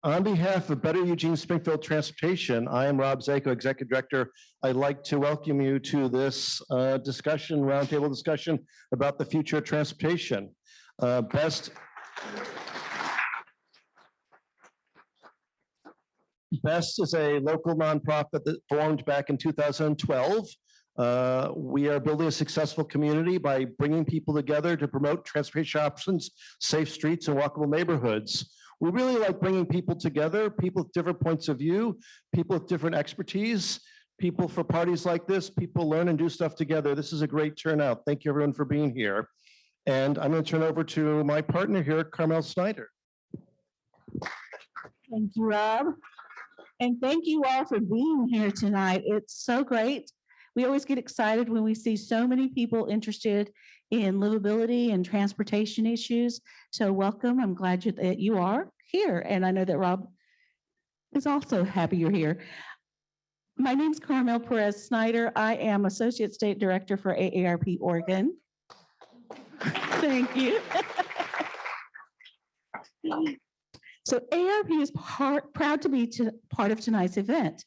On behalf of Better Eugene-Springfield Transportation, I am Rob Zako, Executive Director. I'd like to welcome you to this roundtable discussion about the future of transportation. Best is a local nonprofit that formed back in 2012. We are building a successful community by bringing people together to promote transportation options, safe streets, and walkable neighborhoods. We really like bringing people together, people with different points of view, people with different expertise, people for parties like this, people learn and do stuff together. This is a great turnout. Thank you everyone for being here. And I'm going to turn over to my partner here, Carmel Snyder. Thank you, Rob. And thank you all for being here tonight. It's so great. We always get excited when we see so many people interested in livability and transportation issues. So welcome. I'm glad that you are here. And I know that Rob is also happy you're here. My name is Carmel Perez Snyder. I am Associate State Director for AARP Oregon. Thank you. So AARP is proud to be part of tonight's event.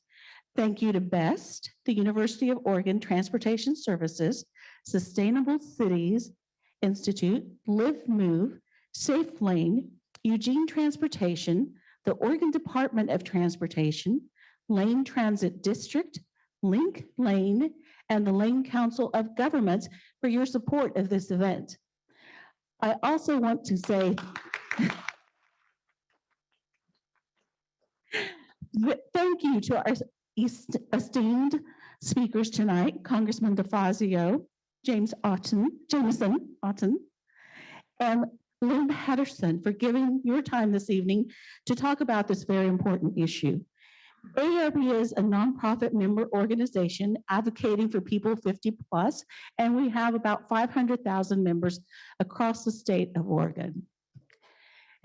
Thank you to BEST, the University of Oregon Transportation Services, Sustainable Cities Institute, Live Move, Safe Lane, Eugene Transportation, the Oregon Department of Transportation, Lane Transit District, Link Lane, and the Lane Council of Governments for your support of this event. I also want to say thank you to our esteemed speakers tonight, Congressman DeFazio, Jameson Otten, and Lynn Patterson for giving your time this evening to talk about this very important issue. AARP is a nonprofit member organization advocating for people 50 plus, and we have about 500,000 members across the state of Oregon.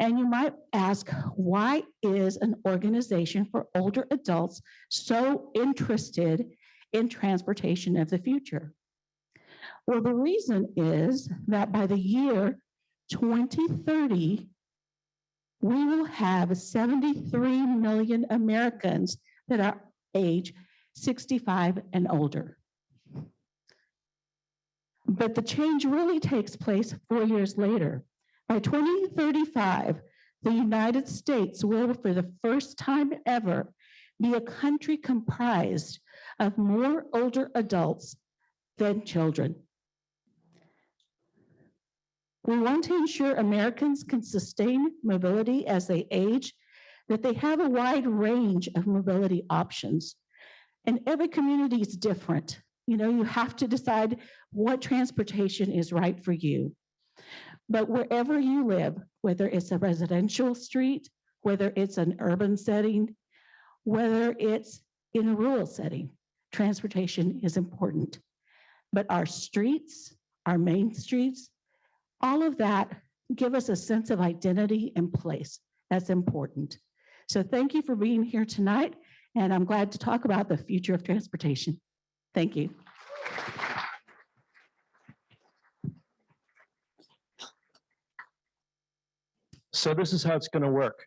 And you might ask, why is an organization for older adults so interested in transportation of the future? Well, the reason is that by the year 2030, we will have 73 million Americans that are age 65 and older. But the change really takes place 4 years later. By 2035, the United States will, for the first time ever, be a country comprised of more older adults than children. We want to ensure Americans can sustain mobility as they age, that they have a wide range of mobility options. And every community is different. You know, you have to decide what transportation is right for you. But wherever you live, whether it's a residential street, whether it's an urban setting, whether it's in a rural setting, transportation is important. But our streets, our main streets, all of that give us a sense of identity and place. That's important. So thank you for being here tonight, and I'm glad to talk about the future of transportation. Thank you. So this is how it's going to work.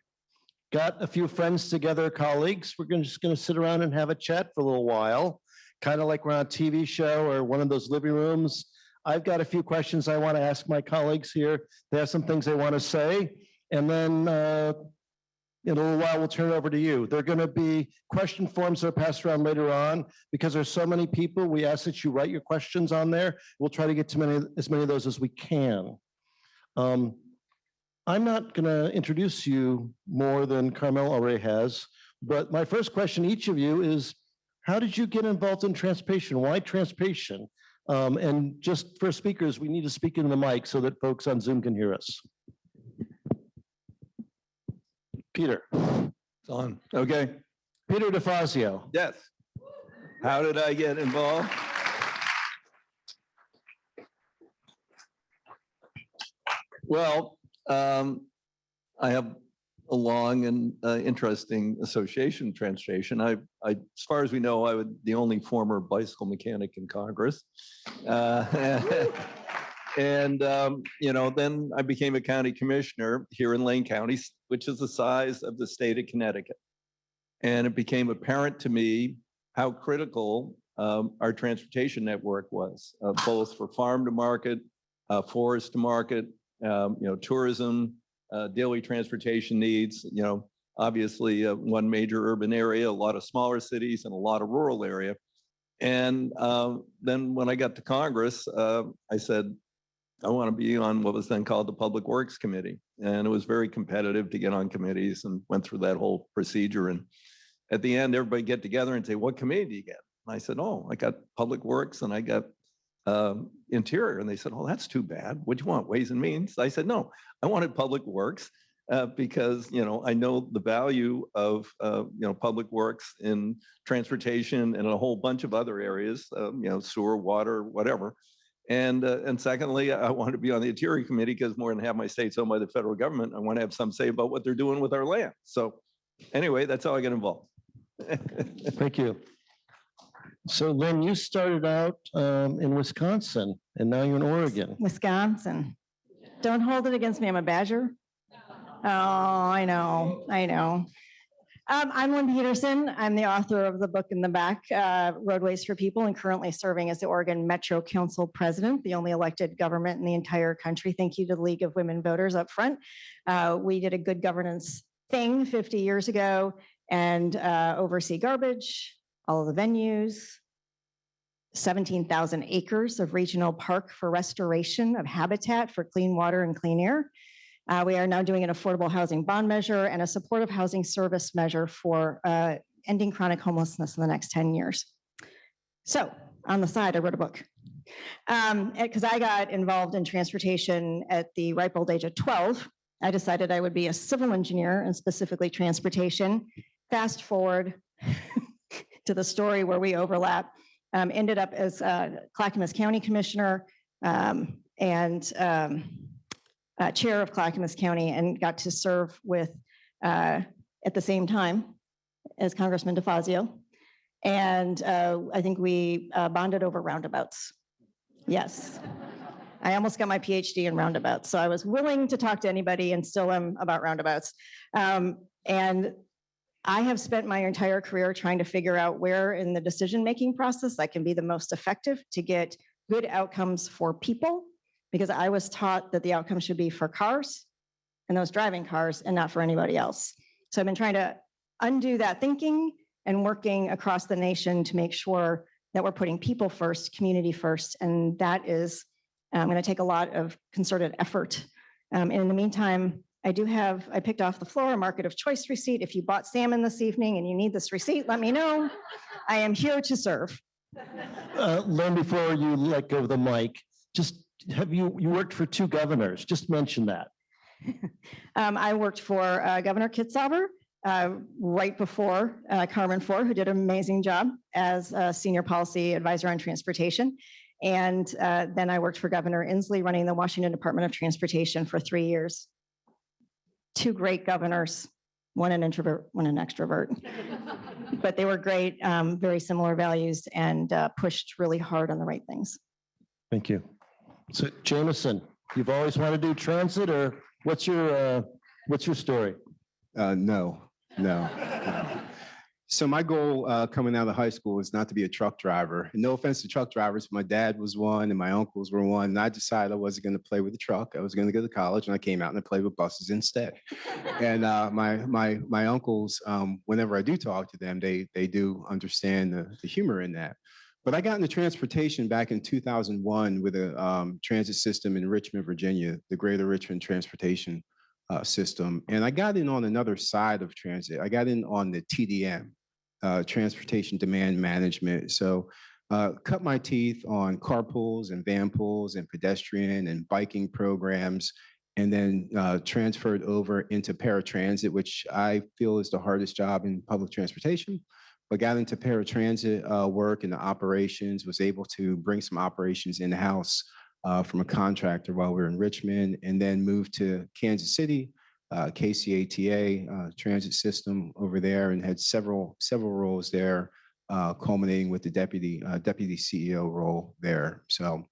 Got a few friends together, colleagues. We're just going to sit around and have a chat for a little while, kind of like we're on a TV show or one of those living rooms. I've got a few questions I want to ask my colleagues here. They have some things they want to say. And then in a little while, we'll turn it over to you. There are going to be question forms that are passed around later on. Because there's so many people, we ask that you write your questions on there. We'll try to get to as many of those as we can. I'm not going to introduce you more than Carmel already has, but my first question to each of you is, how did you get involved in transportation? Why transportation? And just for speakers, we need to speak into the mic so that folks on Zoom can hear us. Peter. It's on. Okay. Peter DeFazio. Yes. How did I get involved? Well, I have a long and interesting association with transportation. As far as we know, I was the only former bicycle mechanic in Congress. And, then I became a county commissioner here in Lane County, which is the size of the state of Connecticut. And it became apparent to me how critical our transportation network was, both for farm to market, forest to market, tourism, daily transportation needs, obviously one major urban area, a lot of smaller cities and a lot of rural area. And then when I got to Congress, I said, I want to be on what was then called the Public Works Committee. And it was very competitive to get on committees, and went through that whole procedure. And at the end, everybody get together and say, what committee do you get? And I said, oh, I got Public Works and I got Interior. And they said, oh, that's too bad. What do you want, Ways and Means? I said, no, I wanted Public Works because, I know the value of, Public Works in transportation and a whole bunch of other areas, sewer, water, whatever. And secondly, I wanted to be on the Interior Committee because more than half my state's owned by the federal government. I want to have some say about what they're doing with our land. So anyway, that's how I got involved. Thank you. So Lynn, you started out in Wisconsin and now you're in Oregon. Wisconsin. Don't hold it against me. I'm a Badger. Oh, I know. I'm Lynn Peterson. I'm the author of the book in the back, Roadways for People, and currently serving as the Oregon Metro Council President, the only elected government in the entire country. Thank you to the League of Women Voters up front. We did a good governance thing 50 years ago and oversee garbage, all of the venues, 17,000 acres of regional park for restoration of habitat for clean water and clean air. We are now doing an affordable housing bond measure and a supportive housing service measure for ending chronic homelessness in the next 10 years. So on the side, I wrote a book because I got involved in transportation at the ripe old age of 12. I decided I would be a civil engineer and specifically transportation. Fast forward to the story where we overlap. Ended up as Clackamas County Commissioner and chair of Clackamas County, and got to serve with at the same time as Congressman DeFazio. And I think we bonded over roundabouts. Yes. I almost got my PhD in roundabouts, so I was willing to talk to anybody and still am about roundabouts. And I have spent my entire career trying to figure out where in the decision-making process I can be the most effective to get good outcomes for people, because I was taught that the outcome should be for cars and those driving cars and not for anybody else. So I've been trying to undo that thinking and working across the nation to make sure that we're putting people first, community first, and that is going to take a lot of concerted effort. And in the meantime, I picked off the floor a market of choice receipt. If you bought salmon this evening and you need this receipt, let me know. I am here to serve. Lynn, before you let go of the mic, just you worked for 2 governors? Just mention that. I worked for Governor Kitzhaber right before Carmen Ford, who did an amazing job as a senior policy advisor on transportation. And then I worked for Governor Inslee running the Washington Department of Transportation for 3 years. 2 great governors, one an introvert, one an extrovert. But they were great, very similar values, and pushed really hard on the right things. Thank you. So Jameson, you've always wanted to do transit, or what's your story? No. So my goal coming out of high school is not to be a truck driver. And no offense to truck drivers, my dad was one and my uncles were one. And I decided I wasn't going to play with the truck. I was going to go to college, and I came out and I played with buses instead. And my uncles, whenever I do talk to them, they do understand the humor in that. But I got into transportation back in 2001 with a transit system in Richmond, Virginia, the Greater Richmond Transportation System. And I got in on another side of transit. I got in on the TDM, Transportation Demand Management. So cut my teeth on carpools and van pools and pedestrian and biking programs, and then transferred over into paratransit, which I feel is the hardest job in public transportation. But got into paratransit work and the operations, was able to bring some operations in-house from a contractor while we were in Richmond, and then moved to Kansas City, KCATA transit system over there, and had several roles there, culminating with the deputy CEO role there. So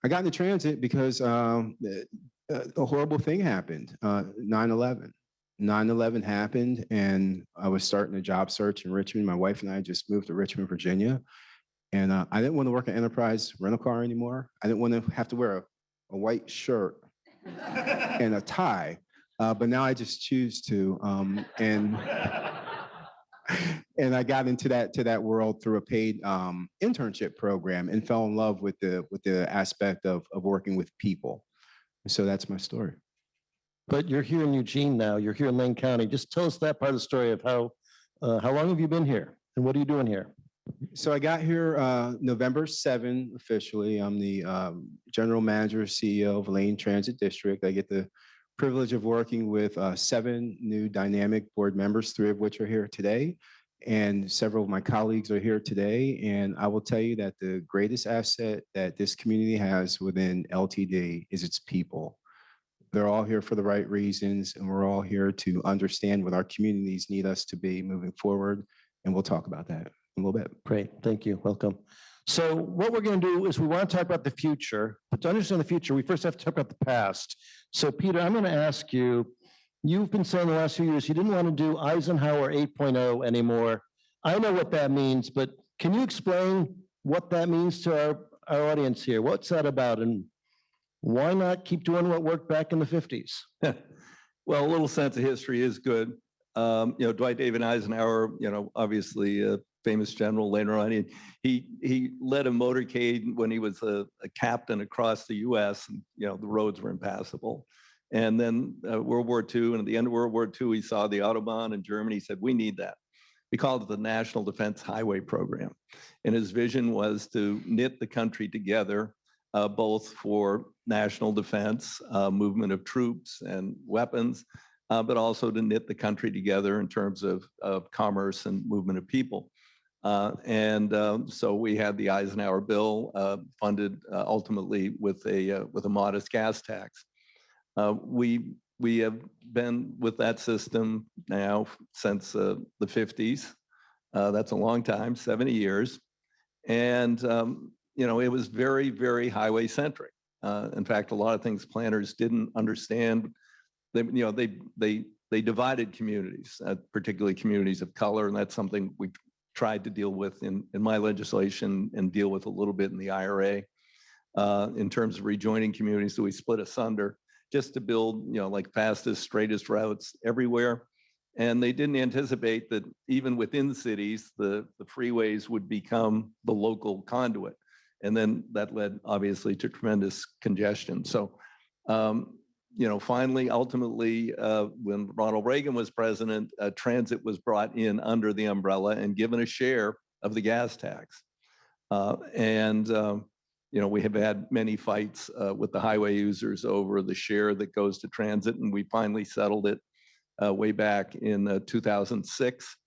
I got into transit because a horrible thing happened, 9/11. 9/11 happened, and I was starting a job search in Richmond. My wife and I just moved to Richmond, Virginia. And I didn't want to work at Enterprise rental car anymore. I didn't want to have to wear a white shirt and a tie. But now I just choose to. And I got into that world through a paid internship program and fell in love with the aspect of working with people. So that's my story. But you're here in Eugene now. You're here in Lane County. Just tell us that part of the story of how long have you been here and what are you doing here? So I got here November 7 officially. I'm the general manager, CEO of Lane Transit District. I get the privilege of working with 7 new dynamic board members, 3 of which are here today. And several of my colleagues are here today. And I will tell you that the greatest asset that this community has within LTD is its people. They're all here for the right reasons, and we're all here to understand what our communities need us to be moving forward. And we'll talk about that a little bit. Great, thank you, welcome. So what we're going to do is we want to talk about the future, but to understand the future, we first have to talk about the past. So Peter, I'm going to ask you, you've been saying the last few years you didn't want to do Eisenhower 8.0 anymore. I know what that means, but can you explain what that means to our audience here? What's that about, and why not keep doing what worked back in the 50s? Well, a little sense of history is good. Dwight David Eisenhower, obviously a famous general later on. He led a motorcade when he was a captain across the U.S. and the roads were impassable. And then World War II, and at the end of World War II, he saw the Autobahn in Germany. He said, "We need that." We called it the National Defense Highway Program, and his vision was to knit the country together, both for national defense, movement of troops and weapons, but also to knit the country together in terms of commerce and movement of people. So we had the Eisenhower bill funded ultimately with a modest gas tax. We have been with that system now since the 50s. That's a long time, 70 years. And it was very, very highway centric. In fact, a lot of things planners didn't understand. They divided communities, particularly communities of color, and that's something we tried to deal with in my legislation and deal with a little bit in the IRA in terms of rejoining communities. So we split asunder just to build, like fastest, straightest routes everywhere. And they didn't anticipate that even within cities, the freeways would become the local conduit. And then that led obviously to tremendous congestion. So, finally, ultimately, when Ronald Reagan was president, transit was brought in under the umbrella and given a share of the gas tax. We have had many fights with the highway users over the share that goes to transit, and we finally settled it way back in 2006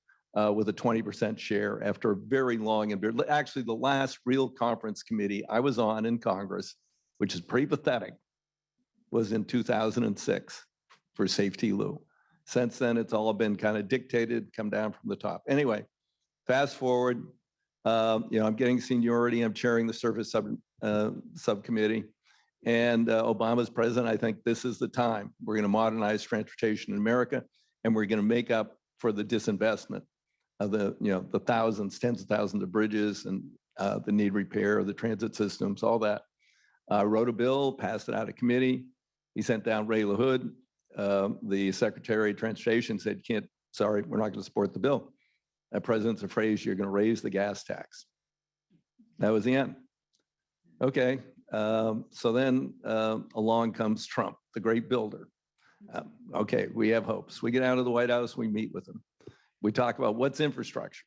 with a 20% share after a very long and actually the last real conference committee I was on in Congress, which is pretty pathetic, was in 2006 for Safety Lou. Since then, it's all been kind of dictated, come down from the top. Anyway, fast forward, I'm getting seniority. I'm chairing the Service Subcommittee. And Obama's president, I think this is the time. We're going to modernize transportation in America, and we're going to make up for the disinvestment of the thousands, tens of thousands of bridges and the need repair of the transit systems, all that. Wrote a bill, passed it out of committee. He sent down Ray LaHood. The Secretary of Transportation said, sorry, we're not going to support the bill. That president's afraid you're going to raise the gas tax. That was the end. Okay, so then along comes Trump, the great builder. Okay, we have hopes. We get out of the White House, we meet with him. We talk about what's infrastructure.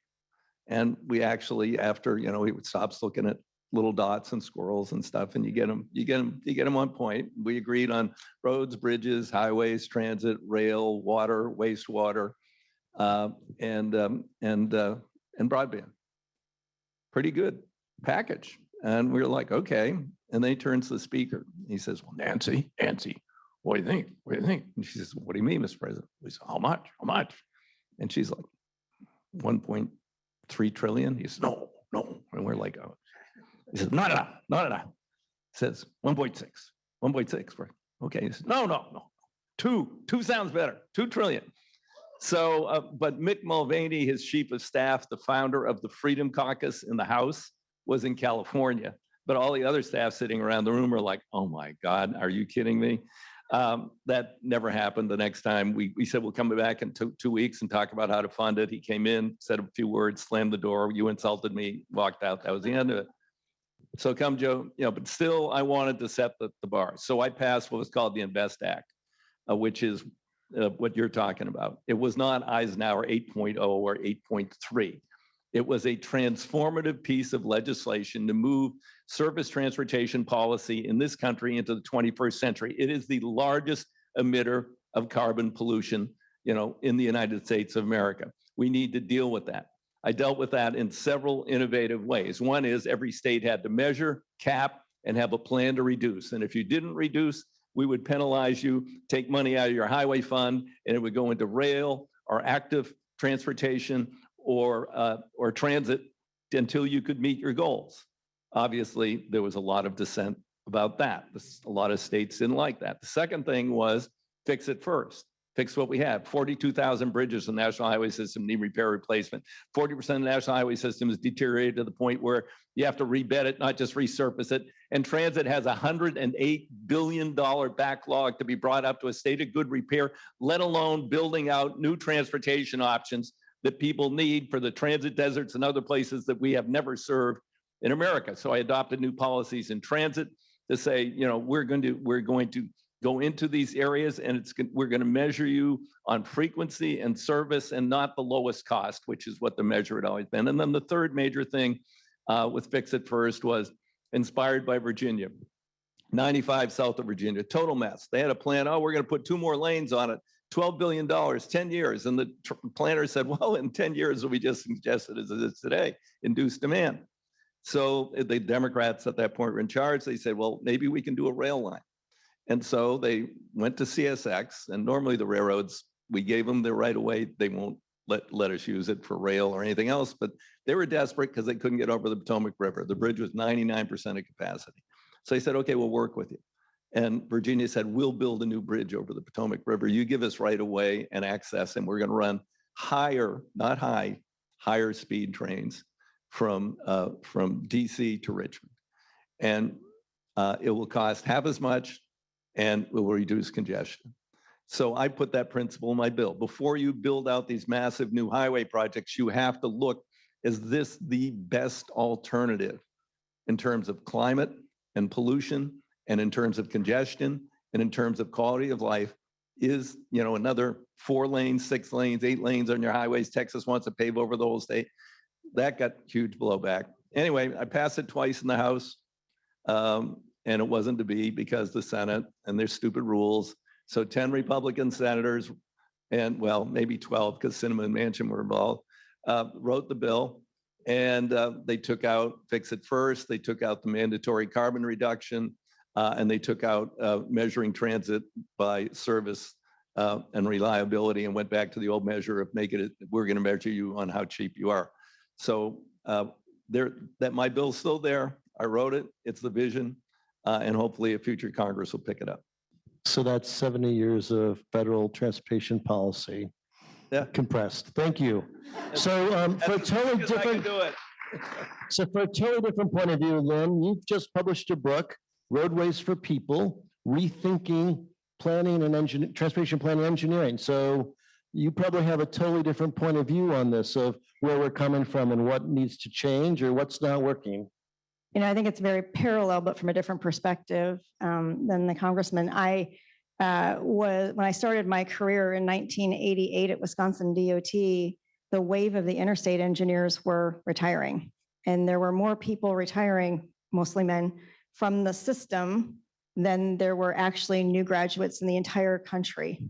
And we actually, after, he stops looking at little dots and squirrels and stuff, and you get them on point. We agreed on roads, bridges, highways, transit, rail, water, wastewater, and broadband. Pretty good package. And we were like, okay. And then he turns to the speaker. He says, well, Nancy, what do you think? What do you think? And she says, what do you mean, Mr. President? We said, how much? And she's like, 1.3 trillion. He says, no. And we're like, oh. He says, not enough. Says 1.6, 1.6. Okay, he says, no. Two sounds better, 2 trillion. So, but Mick Mulvaney, his chief of staff, the founder of the Freedom Caucus in the House, was in California. But all the other staff sitting around the room are like, oh my God, are you kidding me? That never happened. The next time we said, we'll come back in 2 weeks and talk about how to fund it. He came in, said a few words, slammed the door. You insulted me, walked out. That was the end of it. So come Joe, but still I wanted to set the bar. So I passed what was called the Invest Act, which is what you're talking about. It was not Eisenhower 8.0 or 8.3. It was a transformative piece of legislation to move surface transportation policy in this country into the 21st century. It is the largest emitter of carbon pollution, in the United States of America. We need to deal with that. I dealt with that in several innovative ways. One is every state had to measure, cap, and have a plan to reduce. And if you didn't reduce, we would penalize you, take money out of your highway fund, and it would go into rail or active transportation or transit until you could meet your goals. Obviously, there was a lot of dissent about that. A lot of states didn't like that. The second thing was fix it first. Fix what we have. 42,000 bridges in the national highway system need repair replacement. 40% of the national highway system is deteriorated to the point where you have to rebed it, not just resurface it. And transit has a $108 billion backlog to be brought up to a state of good repair, let alone building out new transportation options that people need for the transit deserts and other places that we have never served in America. So I adopted new policies in transit to say, we're going to go into these areas and we're going to measure you on frequency and service and not the lowest cost, which is what the measure had always been. And then the third major thing with Fix It First was inspired by Virginia. 95 south of Virginia, total mess. They had a plan, we're going to put 2 more lanes on it, $12 billion, 10 years. And the planner said, well, in 10 years, we just suggested as it is today, induced demand. So the Democrats at that point were in charge. They said, well, maybe we can do a rail line. And so they went to CSX, and normally the railroads, we gave them the right of way. They won't let us use it for rail or anything else, but they were desperate because they couldn't get over the Potomac River. The bridge was 99% of capacity. So they said, okay, we'll work with you. And Virginia said, we'll build a new bridge over the Potomac River. You give us right of way and access, and we're going to run higher, not high, higher speed trains from DC to Richmond. And it will cost half as much and will reduce congestion. So I put that principle in my bill. Before you build out these massive new highway projects, you have to look, is this the best alternative in terms of climate and pollution and in terms of congestion and in terms of quality of life? Is, another 4 lanes, 6 lanes, 8 lanes on your highways. Texas wants to pave over the whole state. That got huge blowback. Anyway, I passed it twice in the House. And it wasn't to be because the Senate and their stupid rules. So 10 Republican senators, and well, maybe 12 because Sinema and Manchin were involved, wrote the bill. And they took out Fix It First. They took out the mandatory carbon reduction. And they took out measuring transit by service and reliability and went back to the old measure of we're going to measure you on how cheap you are. So that my bill's still there. I wrote it. It's the vision. And hopefully a future Congress will pick it up. So that's 70 years of federal transportation policy. Yeah. Compressed. Thank you. So for a totally different, point of view, Lynn, you've just published a book, Roadways for People, Rethinking Planning and Transportation Planning and Engineering. So you probably have a totally different point of view on this of where we're coming from and what needs to change or what's not working. I think it's very parallel, but from a different perspective than the congressman. When I started my career in 1988 at Wisconsin DOT, the wave of the interstate engineers were retiring. And there were more people retiring, mostly men, from the system than there were actually new graduates in the entire country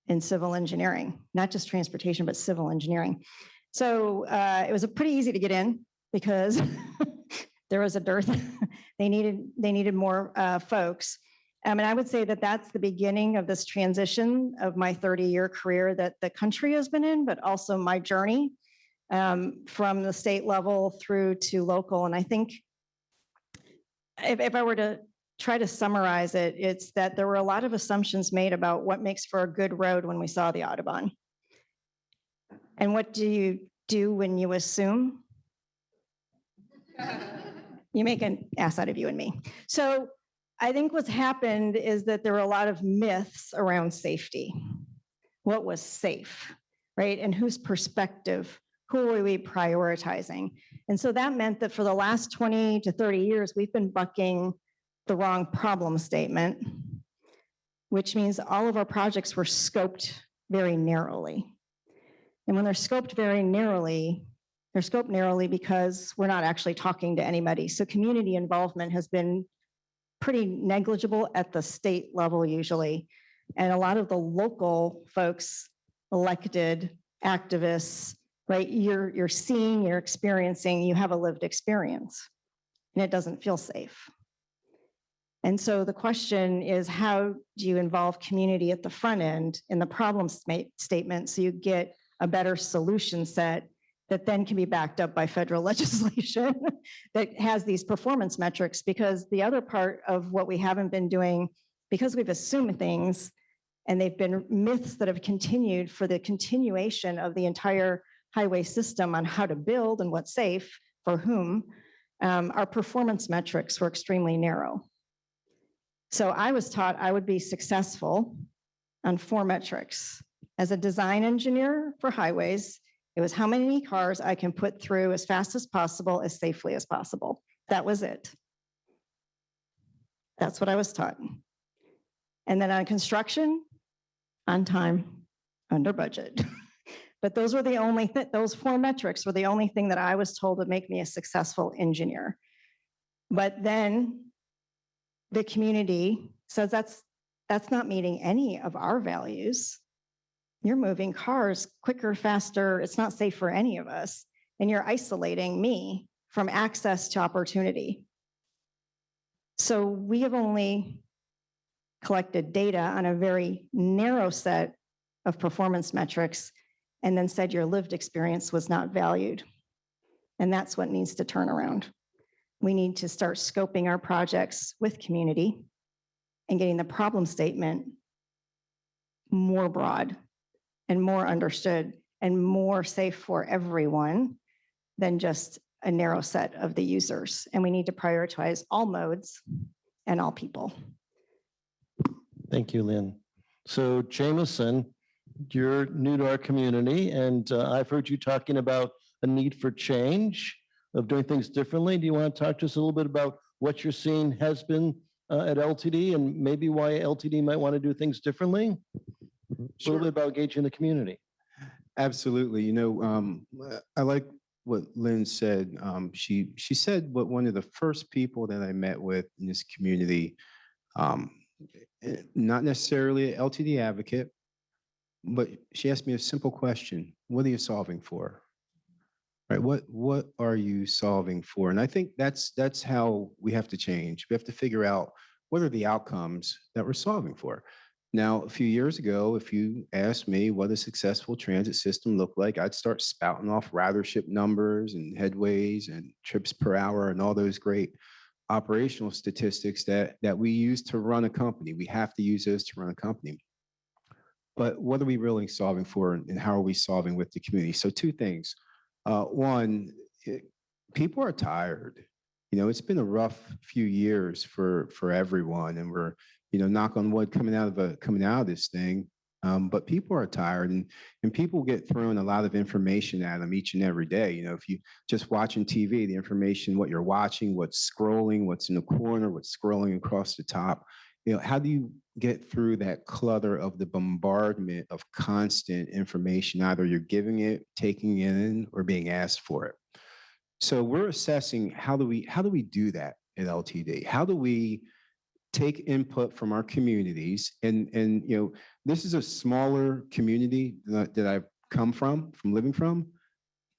in civil engineering, not just transportation, but civil engineering. So it was pretty easy to get in because there was a dearth. They needed more folks. And I would say that that's the beginning of this transition of my 30-year career that the country has been in, but also my journey from the state level through to local. And I think if I were to try to summarize it, it's that there were a lot of assumptions made about what makes for a good road when we saw the Audubon. And what do you do when you assume? You make an ass out of you and me. So I think what's happened is that there were a lot of myths around safety. What was safe, right? And whose perspective, who were we prioritizing? And so that meant that for the last 20 to 30 years, we've been bucking the wrong problem statement, which means all of our projects were scoped very narrowly. And when they're scoped very narrowly, they're scoped narrowly because we're not actually talking to anybody. So community involvement has been pretty negligible at the state level usually. And a lot of the local folks, elected activists, right? You're seeing, you're experiencing, you have a lived experience, and it doesn't feel safe. And so the question is, how do you involve community at the front end in the problem statement so you get a better solution set that then can be backed up by federal legislation that has these performance metrics? Because the other part of what we haven't been doing, because we've assumed things and they've been myths that have continued for the continuation of the entire highway system on how to build and what's safe for whom, our performance metrics were extremely narrow. So I was taught I would be successful on 4 metrics. As a design engineer for highways, it was how many cars I can put through as fast as possible, as safely as possible. That was it. That's what I was taught. And then on construction, on time, under budget. But those were the only, those 4 metrics were the only thing that I was told would make me a successful engineer. But then the community says that's not meeting any of our values. You're moving cars quicker, faster. It's not safe for any of us. And you're isolating me from access to opportunity. So we have only collected data on a very narrow set of performance metrics and then said your lived experience was not valued. And that's what needs to turn around. We need to start scoping our projects with community and getting the problem statement more broad and more understood and more safe for everyone than just a narrow set of the users. And we need to prioritize all modes and all people. Thank you, Lynn. So Jameson, you're new to our community, and I've heard you talking about a need for change, of doing things differently. Do you want to talk to us a little bit about what you're seeing has been at LTD and maybe why LTD might want to do things differently? A little bit about engaging the community. Absolutely. You know, I like what Lynn said. She said what one of the first people that I met with in this community, not necessarily an LTD advocate, but she asked me a simple question: what are you solving for? Right? What are you solving for? And I think that's how we have to change. We have to figure out what are the outcomes that we're solving for. Now, a few years ago, if you asked me what a successful transit system looked like, I'd start spouting off ridership numbers and headways and trips per hour and all those great operational statistics that we use to run a company. We have to use those to run a company. But what are we really solving for, and how are we solving with the community? So 2 things. One, people are tired. You know, it's been a rough few years for everyone, and we're, you know, knock on wood, coming out of this thing. But people are tired, and people get thrown a lot of information at them each and every day. You know, if you just watching TV, the information, what you're watching, what's scrolling, what's in the corner, what's scrolling across the top. You know, how do you get through that clutter of the bombardment of constant information? Either you're giving it, taking it in, or being asked for it. So we're assessing how do we do that at LTD? How do we take input from our communities? And you know, this is a smaller community that I've come from living from,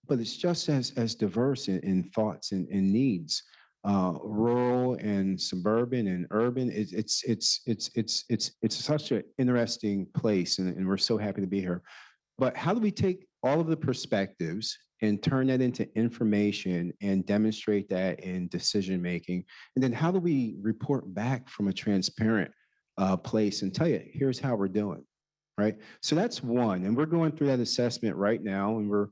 but it's just as diverse in thoughts and needs. Rural and suburban and urban. It's such an interesting place, and we're so happy to be here. But how do we take all of the perspectives and turn that into information and demonstrate that in decision making? And then how do we report back from a transparent place and tell you, here's how we're doing, right? So that's one. And we're going through that assessment right now, and we're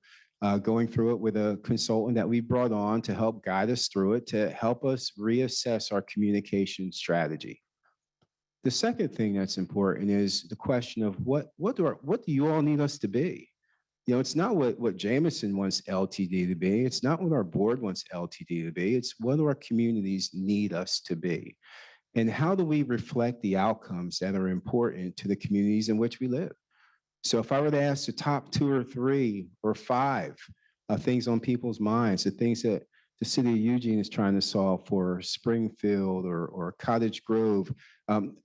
going through it with a consultant that we brought on to help guide us through it, to help us reassess our communication strategy. The second thing that's important is the question of what do you all need us to be? You know, it's not what Jameson wants LTD to be. It's not what our board wants LTD to be. It's what our communities need us to be. And how do we reflect the outcomes that are important to the communities in which we live? So if I were to ask the top 2 or 3 or 5 things on people's minds, the things that the city of Eugene is trying to solve for Springfield or Cottage Grove,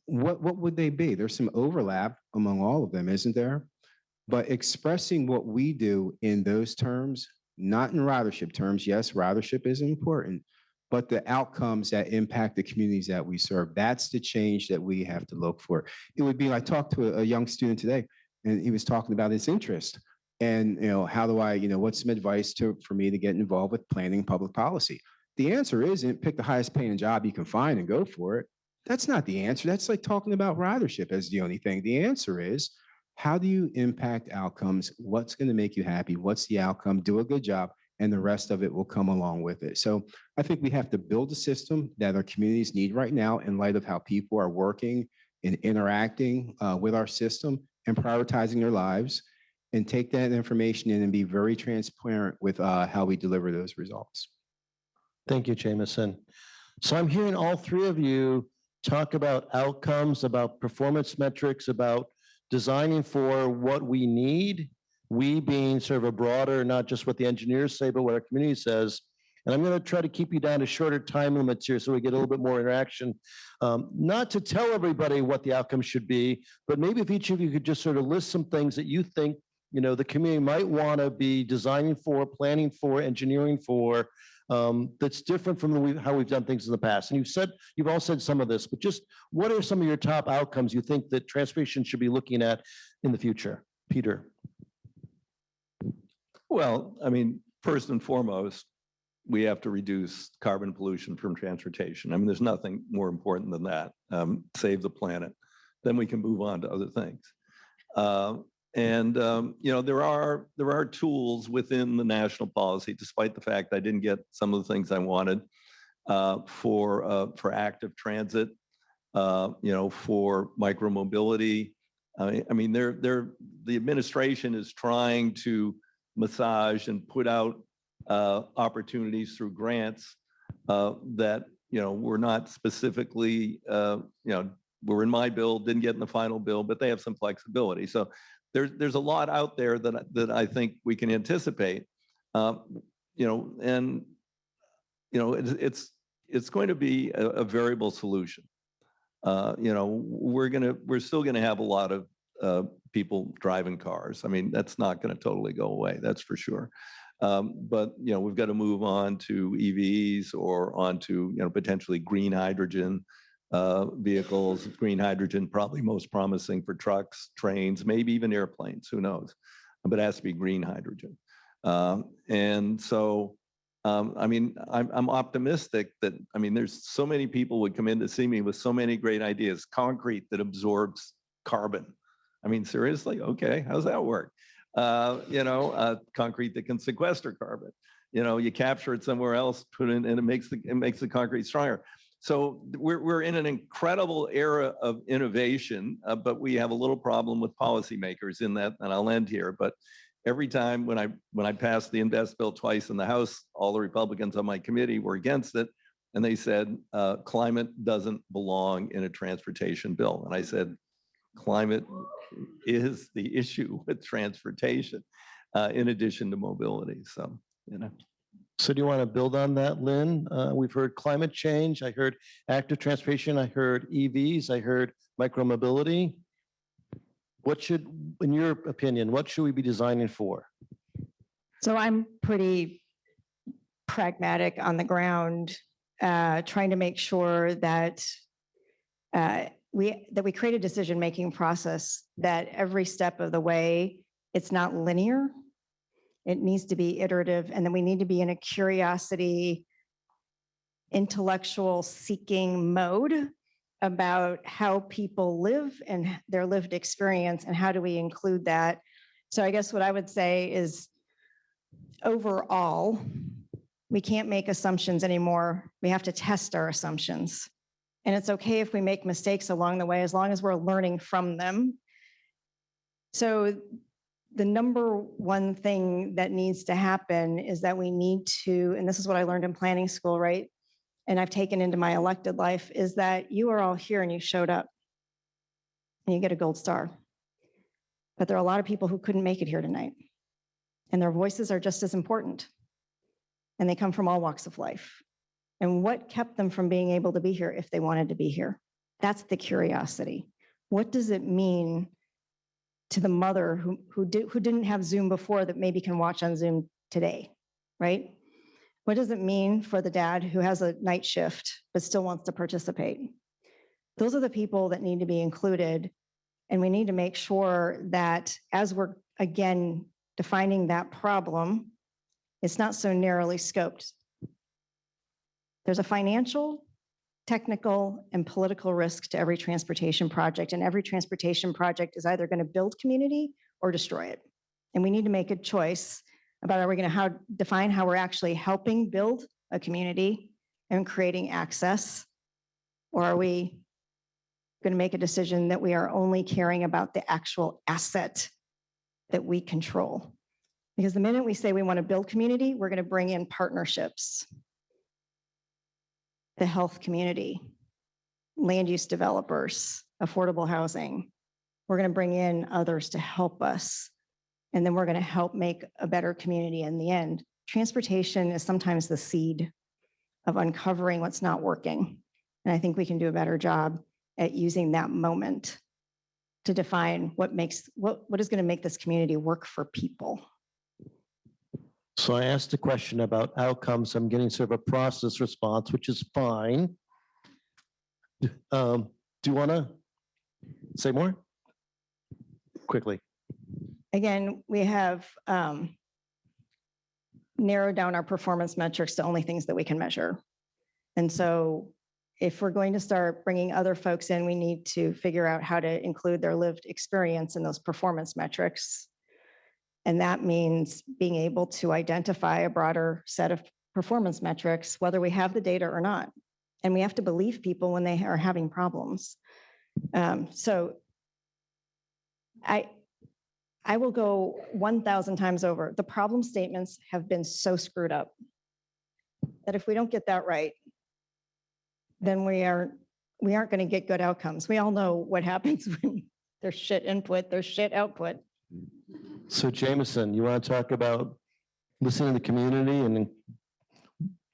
what would they be? There's some overlap among all of them, isn't there? But expressing what we do in those terms, not in ridership terms. Yes, ridership is important, but the outcomes that impact the communities that we serve, that's the change that we have to look for. It would be, I talked to a young student today, and he was talking about his interest. And, you know, how do I, you know, what's some advice for me to get involved with planning public policy? The answer isn't pick the highest paying job you can find and go for it. That's not the answer. That's like talking about ridership as the only thing. The answer is, how do you impact outcomes? What's going to make you happy? What's the outcome? Do a good job, and the rest of it will come along with it. So I think we have to build a system that our communities need right now in light of how people are working and interacting with our system and prioritizing their lives, and take that information in and be very transparent with how we deliver those results. Thank you, Jameson. So I'm hearing all 3 of you talk about outcomes, about performance metrics, about designing for what we need, we being sort of a broader, not just what the engineers say, but what our community says. And I'm going to try to keep you down to shorter time limits here so we get a little bit more interaction. Not to tell everybody what the outcome should be, but maybe if each of you could just sort of list some things that you think, you know, the community might want to be designing for, planning for, engineering for, that's different from how we've done things in the past. And you've all said some of this, but just what are some of your top outcomes you think that transportation should be looking at in the future? Peter. Well, I mean, first and foremost, we have to reduce carbon pollution from transportation. I mean, there's nothing more important than that. Save the planet. Then we can move on to other things. You know, there are tools within the national policy, despite the fact I didn't get some of the things I wanted for active transit, you know, for micromobility. I mean, the administration is trying to massage and put out opportunities through grants that, you know, were not specifically, you know, were in my bill, didn't get in the final bill, but they have some flexibility. So there's a lot out there that I think we can anticipate, you know, and you know it's going to be a variable solution. You know, we're still gonna have a lot of people driving cars. I mean, that's not going to totally go away, that's for sure. But you know, we've got to move on to EVs or onto, you know, potentially green hydrogen vehicles. Green hydrogen probably most promising for trucks, trains, maybe even airplanes, who knows, but it has to be green hydrogen. And so I mean, I'm optimistic that, I mean, there's so many people would come in to see me with so many great ideas. Concrete that absorbs carbon. I mean, seriously, okay, how's that work? You know, concrete that can sequester carbon. You know, you capture it somewhere else, put it in, and it makes the concrete stronger. So we're in an incredible era of innovation, but we have a little problem with policymakers in that, and I'll end here. But every time when I passed the Invest Bill twice in the House, all the Republicans on my committee were against it, and they said climate doesn't belong in a transportation bill. And I said, climate is the issue with transportation, in addition to mobility. So, you know. So do you want to build on that, Lynn? We've heard climate change. I heard active transportation. I heard EVs. I heard micromobility. What should, in your opinion, what should we be designing for? So I'm pretty pragmatic on the ground, trying to make sure that we create a decision-making process that every step of the way, it's not linear. It needs to be iterative, and then we need to be in a curiosity, intellectual seeking mode about how people live and their lived experience, and how do we include that. So I guess what I would say is, overall, we can't make assumptions anymore. We have to test our assumptions. And it's okay if we make mistakes along the way, as long as we're learning from them. So the number one thing that needs to happen is that we need to, and this is what I learned in planning school, right? And I've taken into my elected life, is that you are all here and you showed up and you get a gold star. But there are a lot of people who couldn't make it here tonight, and their voices are just as important. And they come from all walks of life. And what kept them from being able to be here if they wanted to be here? That's the curiosity. What does it mean to the mother who didn't have Zoom before that maybe can watch on Zoom today, right? What does it mean for the dad who has a night shift but still wants to participate? Those are the people that need to be included. And we need to make sure that as we're, again, defining that problem, it's not so narrowly scoped. There's a financial, technical, and political risk to every transportation project, and every transportation project is either going to build community or destroy it. And we need to make a choice about, are we going to define how we're actually helping build a community and creating access, or are we going to make a decision that we are only caring about the actual asset that we control? Because the minute we say we want to build community, we're going to bring in partnerships, the health community, land use developers, affordable housing. We're going to bring in others to help us, and then we're going to help make a better community in the end. Transportation is sometimes the seed of uncovering what's not working. And I think we can do a better job at using that moment to define what is going to make this community work for people. So I asked a question about outcomes. I'm getting sort of a process response, which is fine. Do you want to say more? Quickly. Again, we have narrowed down our performance metrics to only things that we can measure. And so if we're going to start bringing other folks in, we need to figure out how to include their lived experience in those performance metrics. And that means being able to identify a broader set of performance metrics, whether we have the data or not. And we have to believe people when they are having problems. So I will go 1,000 times over. The problem statements have been so screwed up that if we don't get that right, then we aren't going to get good outcomes. We all know what happens when there's shit input, there's shit output. So Jameson, you want to talk about listening to the community, and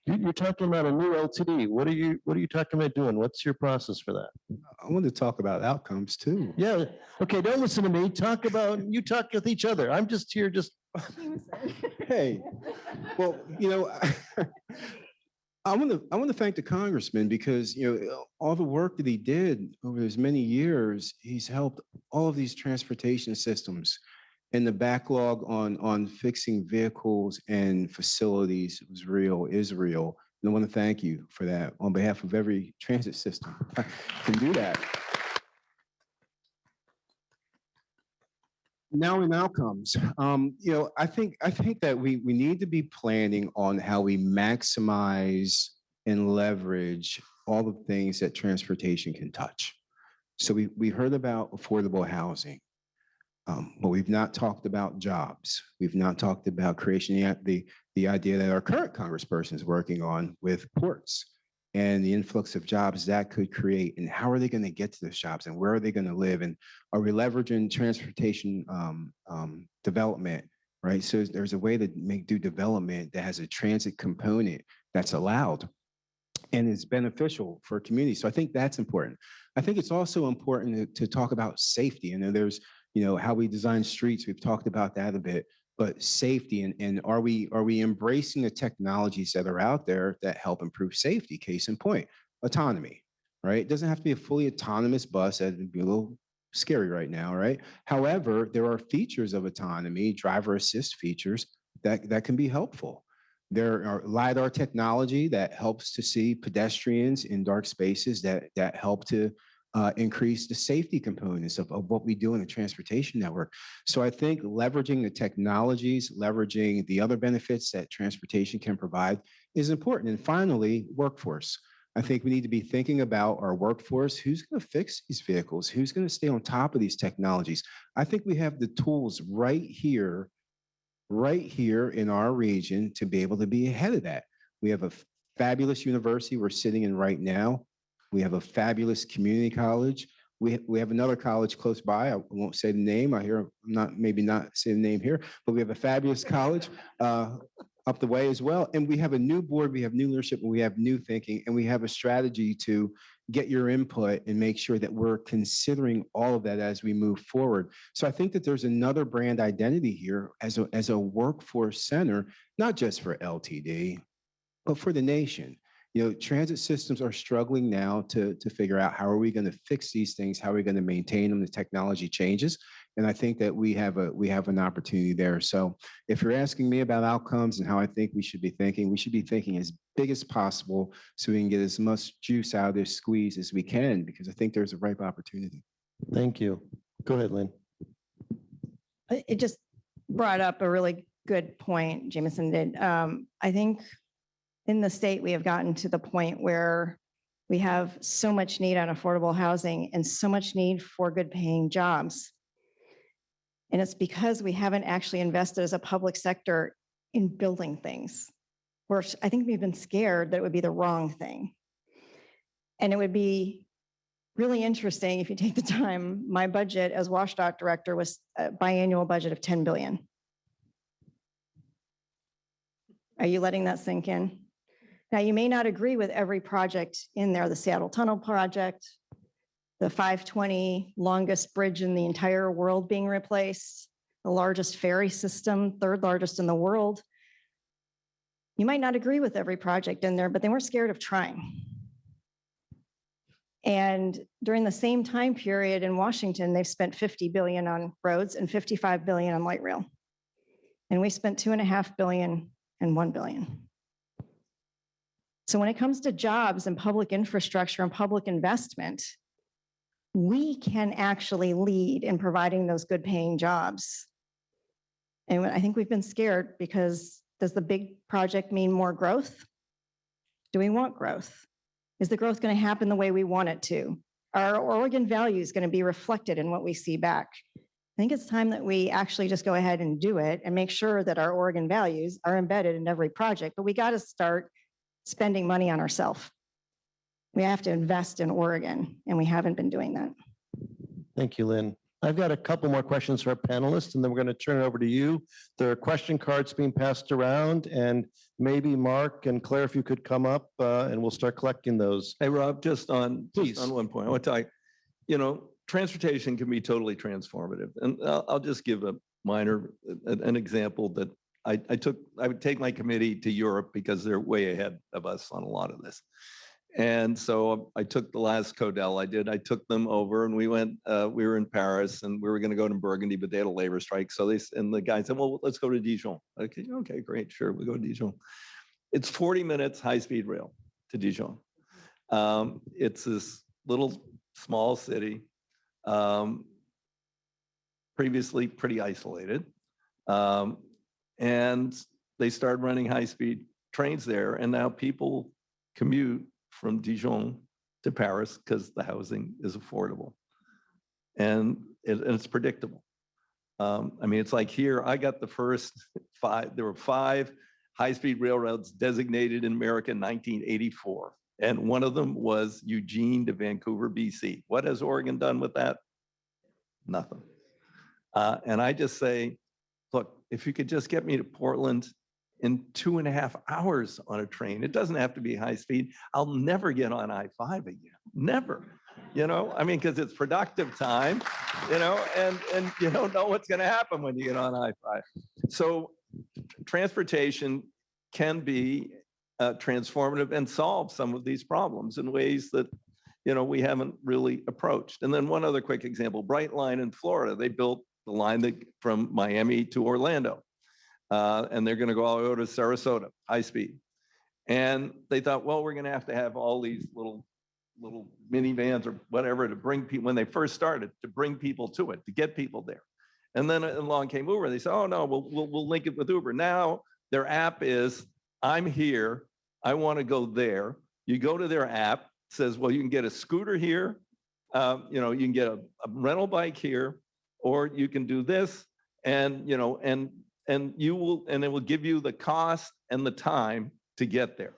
you're talking about a new LTD. What are you talking about doing? What's your process for that? I want to talk about outcomes too. Yeah. Okay. Don't listen to me. You talk with each other. I'm just here. Hey, well, I want to thank the congressman, because all the work that he did over his many years, he's helped all of these transportation systems, and the backlog on fixing vehicles and facilities is real. And I want to thank you for that on behalf of every transit system can do that. Now in outcomes, I think that we need to be planning on how we maximize and leverage all the things that transportation can touch. So we heard about affordable housing, but we've not talked about jobs. We've not talked about creation yet, the idea that our current congressperson is working on with ports and the influx of jobs that could create, and how are they going to get to those jobs, and where are they going to live, and are we leveraging transportation development, right? So there's a way to do development that has a transit component that's allowed and is beneficial for communities. So I think that's important. I think it's also important to talk about safety. And then there's how we design streets. We've talked about that a bit. But safety, and are we embracing the technologies that are out there that help improve safety? Case in point, autonomy, right? It doesn't have to be a fully autonomous bus. That'd be a little scary right now, right? However, there are features of autonomy, driver assist features that can be helpful. There are LiDAR technology that helps to see pedestrians in dark spaces that help to increase the safety components of what we do in the transportation network. So I think leveraging the technologies, leveraging the other benefits that transportation can provide is important. And finally, workforce. I think we need to be thinking about our workforce. Who's going to fix these vehicles? Who's going to stay on top of these technologies? I think we have the tools right here in our region to be able to be ahead of that. We have a fabulous university we're sitting in right now. We have a fabulous community college. We have another college close by. I won't say the name. I hear maybe not say the name here, but we have a fabulous college up the way as well. And we have a new board, we have new leadership, and we have new thinking, and we have a strategy to get your input and make sure that we're considering all of that as we move forward. So I think that there's another brand identity here as a workforce center, not just for LTD, but for the nation. You know, transit systems are struggling now to figure out how are we going to fix these things, how are we going to maintain them, the technology changes. And I think that we have an opportunity there. So if you're asking me about outcomes and how I think we should be thinking as big as possible so we can get as much juice out of this squeeze as we can, because I think there's a ripe opportunity. Thank you. Go ahead, Lynn. It just brought up a really good point, Jameson did. I think in the state, we have gotten to the point where we have so much need on affordable housing and so much need for good paying jobs. And it's because we haven't actually invested as a public sector in building things. I think we've been scared that it would be the wrong thing. And it would be really interesting if you take the time. My budget as WashDOT director was a biannual budget of 10 billion. Are you letting that sink in? Now, you may not agree with every project in there, the Seattle Tunnel project, the 520 longest bridge in the entire world being replaced, the largest ferry system, third largest in the world. You might not agree with every project in there, but they weren't scared of trying. And during the same time period in Washington, they've spent 50 billion on roads and 55 billion on light rail. And we spent 2.5 billion and 1 billion. So when it comes to jobs and public infrastructure and public investment, we can actually lead in providing those good paying jobs. And I think we've been scared because does the big project mean more growth? Do we want growth? Is the growth going to happen the way we want it to? Are our Oregon values going to be reflected in what we see back? I think it's time that we actually just go ahead and do it and make sure that our Oregon values are embedded in every project, but we got to start spending money on ourselves. We have to invest in Oregon, and we haven't been doing that. Thank you, Lynn. I've got a couple more questions for our panelists, and then we're going to turn it over to you. There are question cards being passed around, and maybe Mark and Claire, if you could come up, and we'll start collecting those. Hey, Rob, just on Please. one point, I want to tell you, transportation can be totally transformative. And I'll just give an example that I would take my committee to Europe because they're way ahead of us on a lot of this. And so I took the last Codel I took them over and we were in Paris and we were going to go to Burgundy, but they had a labor strike. So the guy said, well, let's go to Dijon. Okay, great. Sure. We'll go to Dijon. It's 40 minutes high-speed rail to Dijon. It's this little small city, previously pretty isolated. And they started running high-speed trains there. And now people commute from Dijon to Paris because the housing is affordable. And it's predictable. It's like here, I got the first 5, there were 5 high-speed railroads designated in America in 1984. And one of them was Eugene to Vancouver, BC. What has Oregon done with that? Nothing. And I just say, look, if you could just get me to Portland in 2.5 hours on a train, it doesn't have to be high speed. I'll never get on I-5 again, never. Because it's productive time, and you don't know what's going to happen when you get on I-5. So transportation can be transformative and solve some of these problems in ways that we haven't really approached. And then one other quick example, Brightline in Florida, they built the line from Miami to Orlando. and they're going to go all over to Sarasota, high speed. And they thought, well, we're going to have all these little minivans or whatever to bring people, when they first started, to bring people to it, to get people there. And then along came Uber. They said, oh no, we'll link it with Uber. Now their app is, I'm here, I want to go there. You go to their app, says, well, you can get a scooter here, you can get a rental bike here, or you can do this, and and it will give you the cost and the time to get there.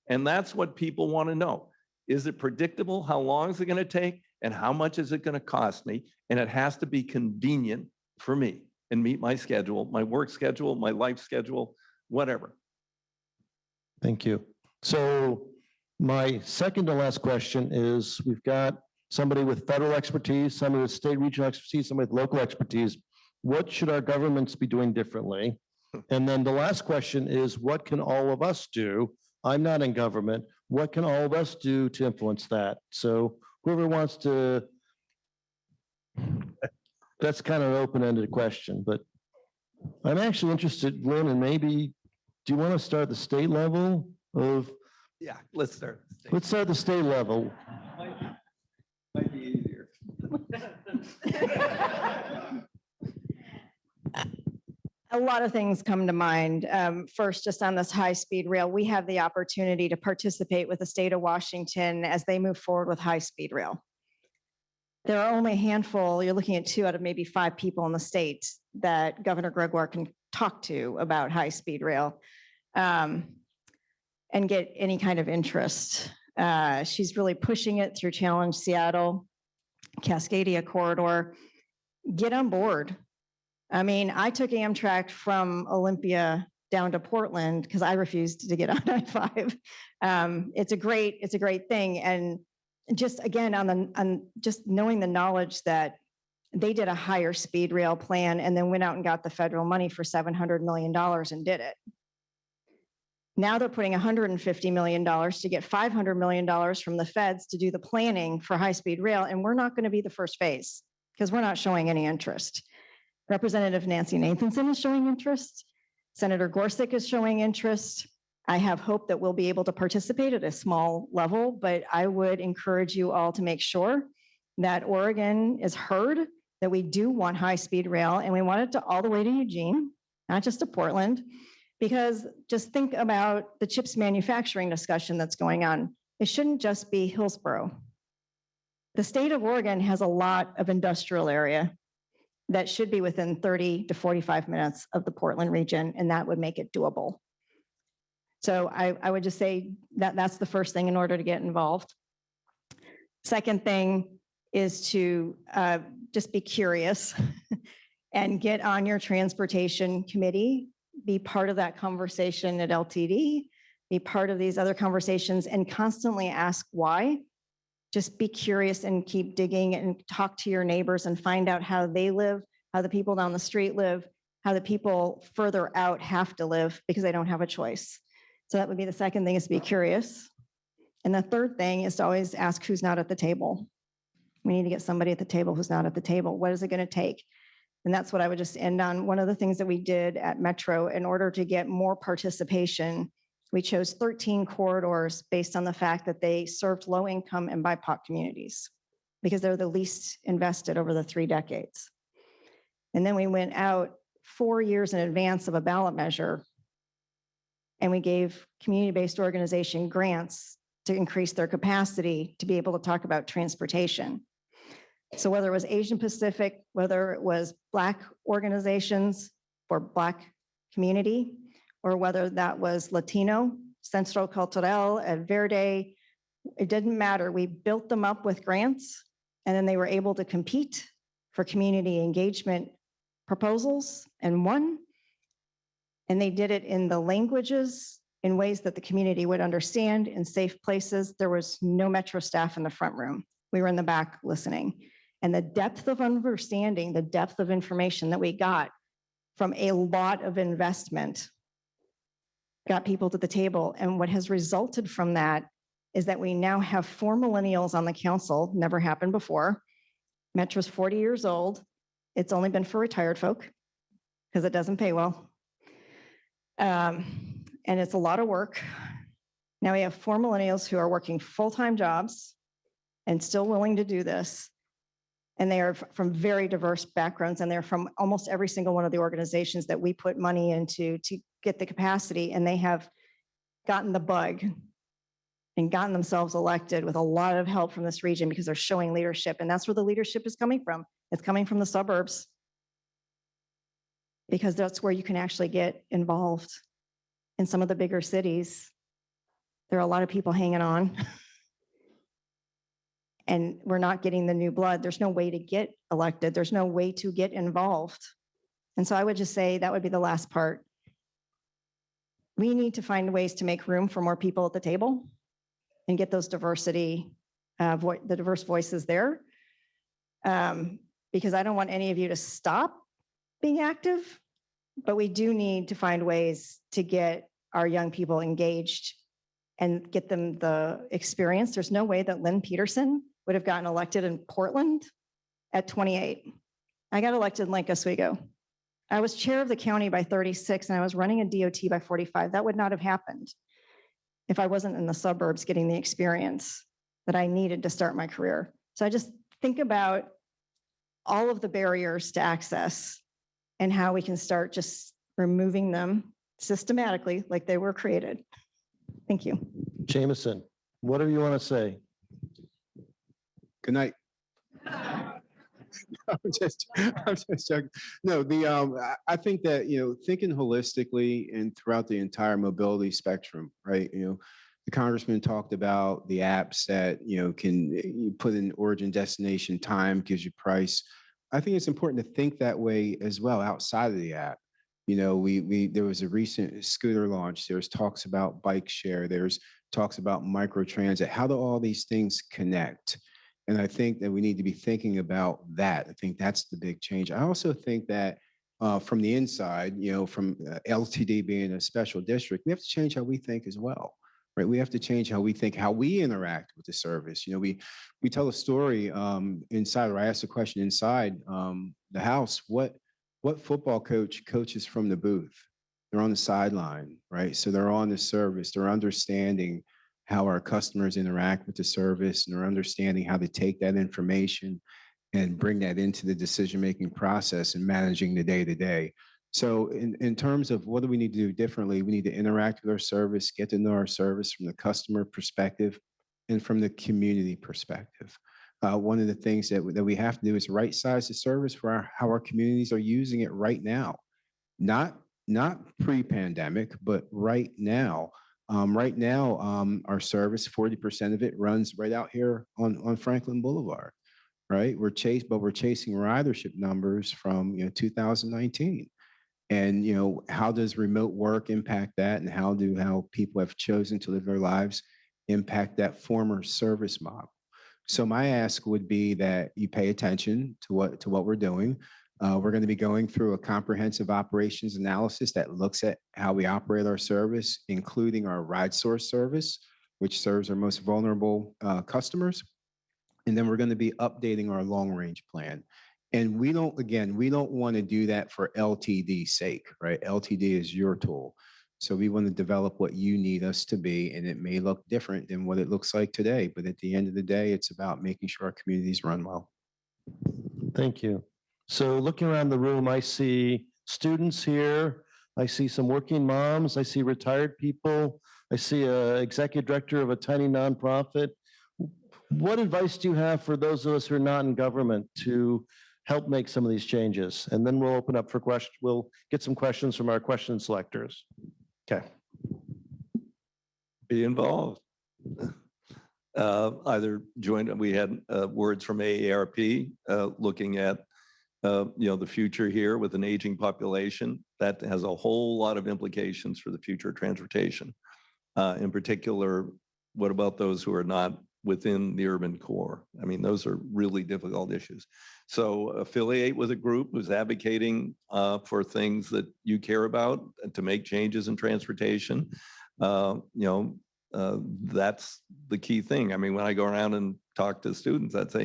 And that's what people want to know. Is it predictable? How long is it going to take? And how much is it going to cost me? And it has to be convenient for me and meet my schedule, my work schedule, my life schedule, whatever. Thank you. So my second to last question is, we've got somebody with federal expertise, somebody with state regional expertise, somebody with local expertise. What should our governments be doing differently? And then the last question is, what can all of us do? I'm not in government. What can all of us do to influence that? So whoever wants to, that's kind of an open-ended question, but I'm actually interested, Lynn, and maybe, do you want to start at the state level of? Yeah, let's start. Let's start at the state level. Might be easier. A lot of things come to mind. First, just on this high-speed rail, we have the opportunity to participate with the state of Washington as they move forward with high-speed rail. There are only a handful, you're looking at 2 out of maybe 5 people in the state that Governor Gregoire can talk to about high-speed rail and get any kind of interest. She's really pushing it through Challenge Seattle, Cascadia Corridor. Get on board. I mean, I took Amtrak from Olympia down to Portland because I refused to get on I-5. It's a great thing. And just again, on just knowing the knowledge that they did a higher speed rail plan and then went out and got the federal money for $700 million and did it. Now they're putting $150 million to get $500 million from the feds to do the planning for high-speed rail. And we're not going to be the first phase because we're not showing any interest. Representative Nancy Nathanson is showing interest. Senator Gorsuch is showing interest. I have hope that we'll be able to participate at a small level, but I would encourage you all to make sure that Oregon is heard, that we do want high-speed rail, and we want it to all the way to Eugene, not just to Portland, because just think about the chips manufacturing discussion that's going on. It shouldn't just be Hillsborough. The state of Oregon has a lot of industrial area that should be within 30 to 45 minutes of the Portland region, and that would make it doable. So I would just say that that's the first thing in order to get involved. Second thing is to just be curious and get on your transportation committee, be part of that conversation at LTD, be part of these other conversations, and constantly ask why. Just be curious and keep digging and talk to your neighbors and find out how they live, how the people down the street live, how the people further out have to live because they don't have a choice. So that would be the second thing, is to be curious. And the third thing is to always ask who's not at the table. We need to get somebody at the table who's not at the table. What is it going to take? And that's what I would just end on. One of the things that we did at Metro in order to get more participation, we chose 13 corridors based on the fact that they served low income and BIPOC communities because they're the least invested over the 3 decades. And then we went out 4 years in advance of a ballot measure and we gave community-based organization grants to increase their capacity to be able to talk about transportation. So whether it was Asian Pacific, whether it was Black organizations or Black community, or whether that was Latino, Centro Cultural, El Verde, it didn't matter. We built them up with grants, and then they were able to compete for community engagement proposals and won. And they did it in the languages, in ways that the community would understand, in safe places. There was no Metro staff in the front room. We were in the back listening. And the depth of understanding, the depth of information that we got from a lot of investment got people to the table. And what has resulted from that is that we now have 4 millennials on the council, never happened before. Metro's 40 years old. It's only been for retired folk because it doesn't pay well. And it's a lot of work. Now we have 4 millennials who are working full-time jobs and still willing to do this. And they are from very diverse backgrounds, and they're from almost every single one of the organizations that we put money into to get the capacity. And they have gotten the bug and gotten themselves elected with a lot of help from this region because they're showing leadership. And that's where the leadership is coming from. It's coming from the suburbs, because that's where you can actually get involved. In some of the bigger cities, there are a lot of people hanging on. And we're not getting the new blood. There's no way to get elected. There's no way to get involved. And so I would just say that would be the last part. We need to find ways to make room for more people at the table and get those diversity, the diverse voices there. Because I don't want any of you to stop being active, but we do need to find ways to get our young people engaged and get them the experience. There's no way that Lynn Peterson would have gotten elected in Portland at 28. I got elected in Lake Oswego. I was chair of the county by 36, and I was running a DOT by 45. That would not have happened if I wasn't in the suburbs getting the experience that I needed to start my career. So I just think about all of the barriers to access and how we can start just removing them systematically like they were created. Thank you. Jameson, whatever you want to say. Good night. I'm just joking. No, I think that, thinking holistically and throughout the entire mobility spectrum, right? The congressman talked about the apps that, can you put in origin, destination, time, gives you price. I think it's important to think that way as well outside of the app. There was a recent scooter launch. There's talks about bike share. There's talks about microtransit. How do all these things connect? And I think that we need to be thinking about that. I think that's the big change. I also think that from the inside, from LTD being a special district, we have to change how we think as well, right? We have to change how we think, how we interact with the service. We tell a story inside, or I ask a question inside the house, what football coach coaches from the booth? They're on the sideline, right? So they're on the service, they're understanding how our customers interact with the service, and they're understanding how to take that information and bring that into the decision-making process and managing the day-to-day. So in terms of what do we need to do differently, we need to interact with our service, get to know our service from the customer perspective and from the community perspective. One of the things that we have to do is right-size the service for how our communities are using it right now. Not pre-pandemic, but right now. Right now, our service, 40% of it runs right out here on Franklin Boulevard, right? We're chasing ridership numbers from 2019. And how does remote work impact that, and how people have chosen to live their lives impact that former service model? So my ask would be that you pay attention to what we're doing. We're going to be going through a comprehensive operations analysis that looks at how we operate our service, including our ride source service, which serves our most vulnerable customers. And then we're going to be updating our long range plan. And we don't want to do that for LTD's sake, right? LTD is your tool. So we want to develop what you need us to be, and it may look different than what it looks like today. But at the end of the day, it's about making sure our communities run well. Thank you. So looking around the room, I see students here. I see some working moms. I see retired people. I see an executive director of a tiny nonprofit. What advice do you have for those of us who are not in government to help make some of these changes? And then we'll open up for questions. We'll get some questions from our question selectors. Okay. Be involved. Either join, we had words from AARP looking at the future here with an aging population. That has a whole lot of implications for the future of transportation. In particular, what about those who are not within the urban core? I mean, those are really difficult issues. So affiliate with a group who's advocating for things that you care about to make changes in transportation. That's the key thing. I mean, when I go around and talk to students, I'd say,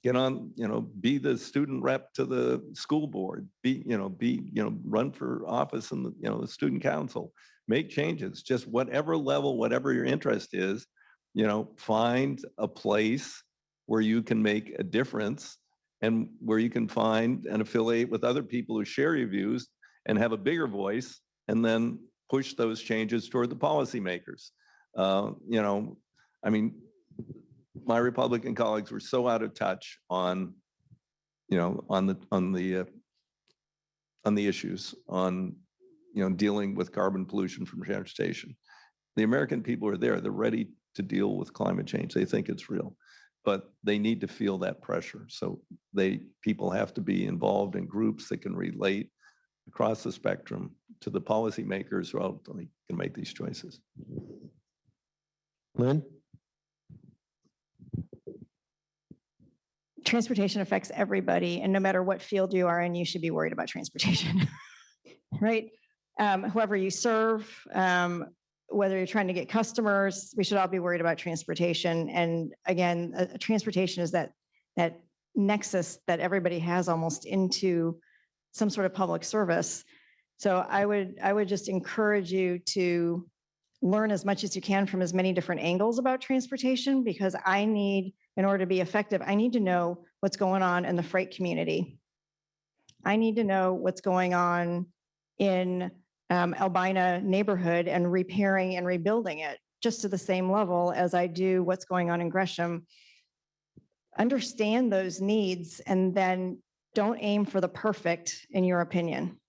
get on, be the student rep to the school board, run for office in the student council, make changes, just whatever level, whatever your interest is, find a place where you can make a difference and where you can find and affiliate with other people who share your views and have a bigger voice, and then push those changes toward the policymakers. I mean, my Republican colleagues were so out of touch on the issues on dealing with carbon pollution from transportation. The American people are there; they're ready to deal with climate change. They think it's real, but they need to feel that pressure. So people have to be involved in groups that can relate across the spectrum to the policymakers who ultimately can make these choices. Lynn? Transportation affects everybody, and no matter what field you are in, you should be worried about transportation, right? Whoever you serve, whether you're trying to get customers, we should all be worried about transportation. And again, transportation is that nexus that everybody has almost into some sort of public service. So I would just encourage you to learn as much as you can from as many different angles about transportation, because in order to be effective, I need to know what's going on in the freight community. I need to know what's going on in Albina neighborhood and repairing and rebuilding it just to the same level as I do what's going on in Gresham. Understand those needs, and then don't aim for the perfect, in your opinion.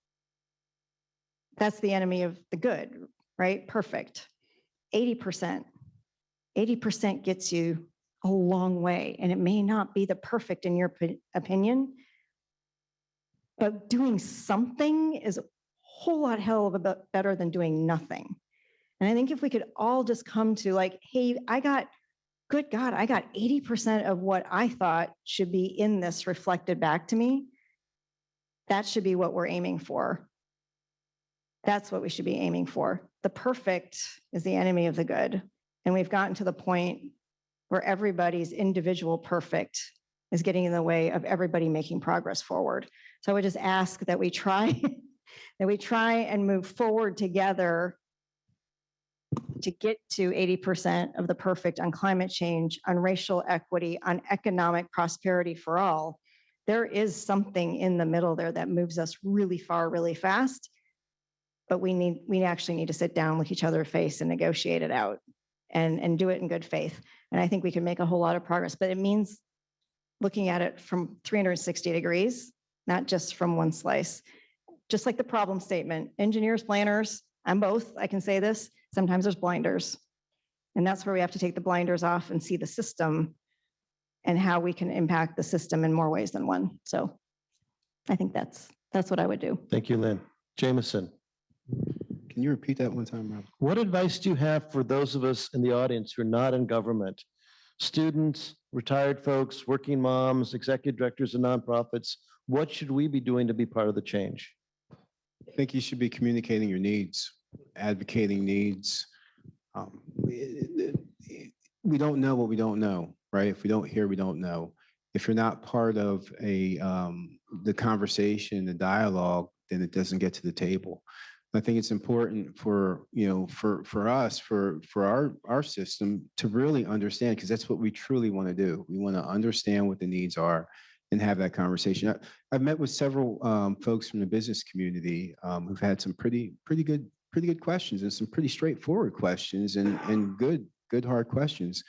That's the enemy of the good, right? Perfect. 80%. 80% gets you a long way, and it may not be the perfect in your opinion, but doing something is a whole lot better than doing nothing. And I think if we could all just come to like, hey, good God, I got 80% of what I thought should be in this reflected back to me. That should be what we're aiming for. That's what we should be aiming for. The perfect is the enemy of the good. And we've gotten to the point where everybody's individual perfect is getting in the way of everybody making progress forward. So I would just ask that we try and move forward together to get to 80% of the perfect on climate change, on racial equity, on economic prosperity for all. There is something in the middle there that moves us really far, really fast, but we actually need to sit down, look each other in the face and negotiate it out and do it in good faith. And I think we can make a whole lot of progress, but it means looking at it from 360 degrees, not just from one slice. Just like the problem statement, engineers, planners, I'm both, I can say this, sometimes there's blinders. And that's where we have to take the blinders off and see the system and how we can impact the system in more ways than one. So I think that's what I would do. Thank you, Lynn. Jameson, Can you repeat that one time, Rob? what advice do you have for those of us in the audience who are not in government? Students, retired folks, working moms, executive directors of nonprofits. What should we be doing to be part of the change? I think you should be communicating your needs, advocating needs. We don't know what we don't know, right? If we don't hear, we don't know. If you're not part of the conversation, the dialogue, then it doesn't get to the table. I think it's important for us, for our system to really understand, because that's what we truly want to do. We want to understand what the needs are and have that conversation. I've met with several folks from the business community who've had some pretty good questions and some pretty straightforward questions and good hard questions.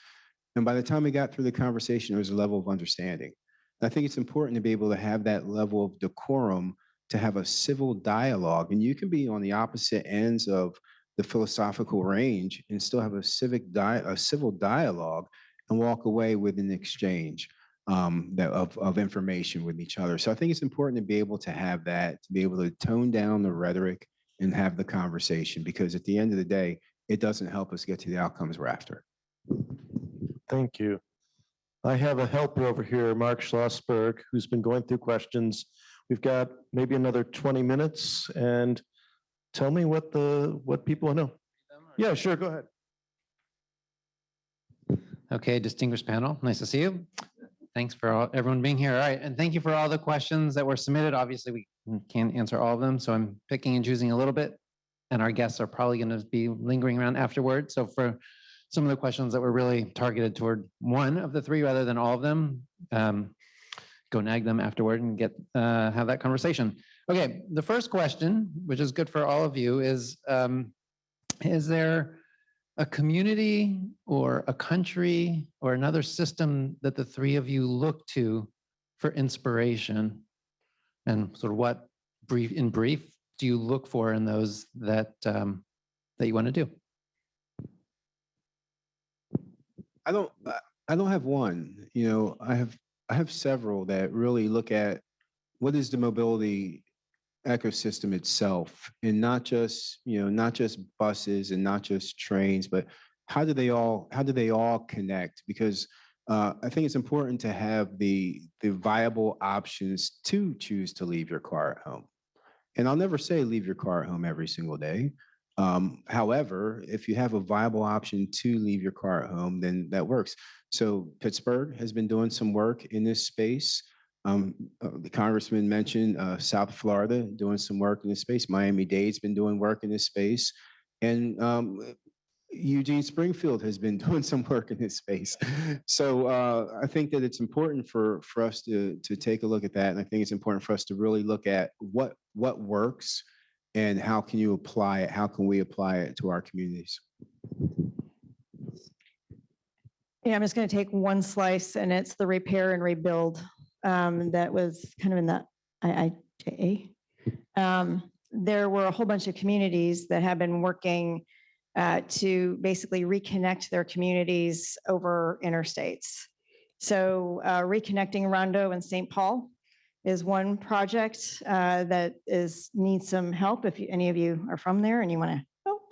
And by the time we got through the conversation, there was a level of understanding. And I think it's important to be able to have that level of decorum, to have a civil dialogue. And you can be on the opposite ends of the philosophical range and still have a civil dialogue and walk away with an exchange of information with each other. So I think it's important to be able to have that, to be able to tone down the rhetoric and have the conversation, because at the end of the day, it doesn't help us get to the outcomes we're after. Thank you. I have a helper over here, Mark Schlossberg, who's been going through questions. We've got maybe another 20 minutes, and tell me what people want to know. Yeah, sure, go ahead. Okay, distinguished panel, nice to see you. Thanks for everyone being here. All right, and thank you for all the questions that were submitted. Obviously, we can't answer all of them, so I'm picking and choosing a little bit. And our guests are probably going to be lingering around afterward. So for some of the questions that were really targeted toward one of the three rather than all of them, go nag them afterward and get have that conversation. Okay, the first question, which is good for all of you, is there a community or a country or another system that the three of you look to for inspiration? And sort of what in brief do you look for in those that that you want to do? I don't have one. You know, I have several that really look at what is the mobility ecosystem itself, and not just, you know, not just buses and not just trains, but how do they all connect? Because I think it's important to have the viable options to choose to leave your car at home. And I'll never say leave your car at home every single day. However, if you have a viable option to leave your car at home, then that works. So Pittsburgh has been doing some work in this space. The congressman mentioned South Florida doing some work in this space. Miami-Dade's been doing work in this space. And Eugene-Springfield has been doing some work in this space. So I think that it's important for us to take a look at that. And I think it's important for us to really look at what works and how can you apply it? How can we apply it to our communities? Yeah, I'm just going to take one slice, and it's the repair and rebuild that was kind of in the IIJA. There were a whole bunch of communities that have been working to basically reconnect their communities over interstates. So reconnecting Rondo and St. Paul is one project that needs some help. If any of you are from there and you want to help,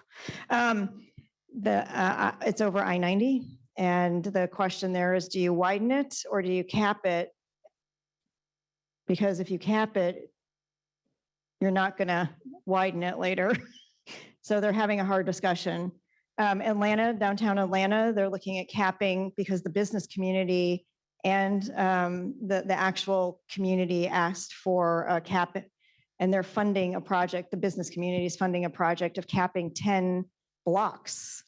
it's over I-90. And the question there is, do you widen it or do you cap it? Because if you cap it, you're not going to widen it later. So they're having a hard discussion. Atlanta, downtown Atlanta, they're looking at capping because the business community and the actual community asked for a cap, and they're funding a project. The business community is funding a project of capping 10 blocks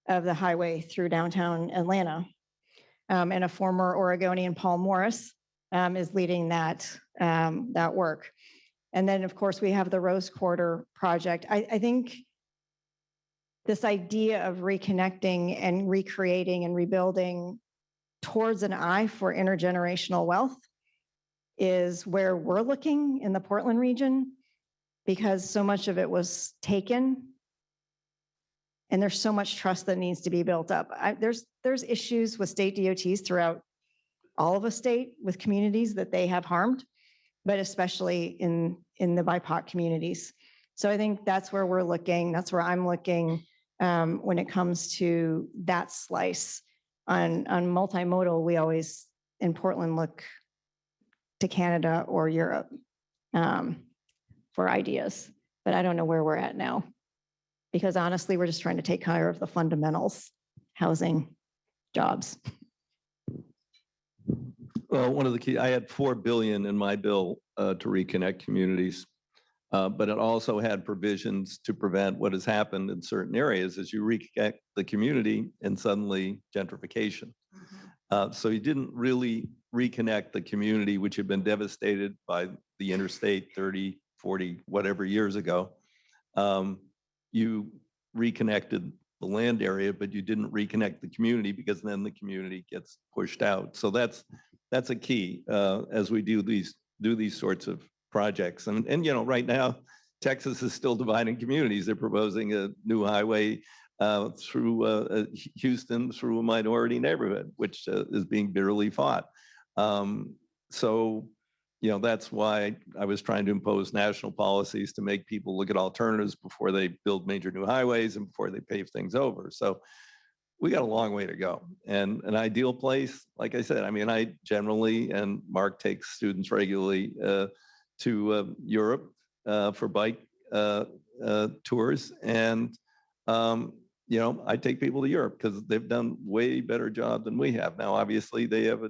of the highway through downtown Atlanta. And a former Oregonian, Paul Morris, is leading that work. And then, of course, we have the Rose Quarter project. I think this idea of reconnecting and recreating and rebuilding towards an eye for intergenerational wealth is where we're looking in the Portland region, because so much of it was taken and there's so much trust that needs to be built up. There's issues with state DOTs throughout all of a state with communities that they have harmed, but especially in the BIPOC communities. So I think that's where we're looking. That's where I'm looking when it comes to that slice. On multimodal, we always in Portland look to Canada or Europe for ideas, but I don't know where we're at now, because honestly, we're just trying to take care of the fundamentals: housing, jobs. Well, one of the key, I had $4 billion in my bill to reconnect communities, but it also had provisions to prevent what has happened in certain areas as you reconnect the community and suddenly gentrification. So you didn't really reconnect the community, which had been devastated by the interstate 30, 40, whatever years ago. You reconnected the land area, but you didn't reconnect the community, because then the community gets pushed out. So that's a key as we do these sorts of projects. And you know, right now, Texas is still dividing communities. They're proposing a new highway through Houston, through a minority neighborhood, which is being bitterly fought. So, you know, that's why I was trying to impose national policies to make people look at alternatives before they build major new highways and before they pave things over. So we got a long way to go. And an ideal place, like I said, I mean, I generally, and Mark takes students regularly to Europe for bike tours. And, you know, I take people to Europe because they've done way better job than we have. Now, obviously, they have a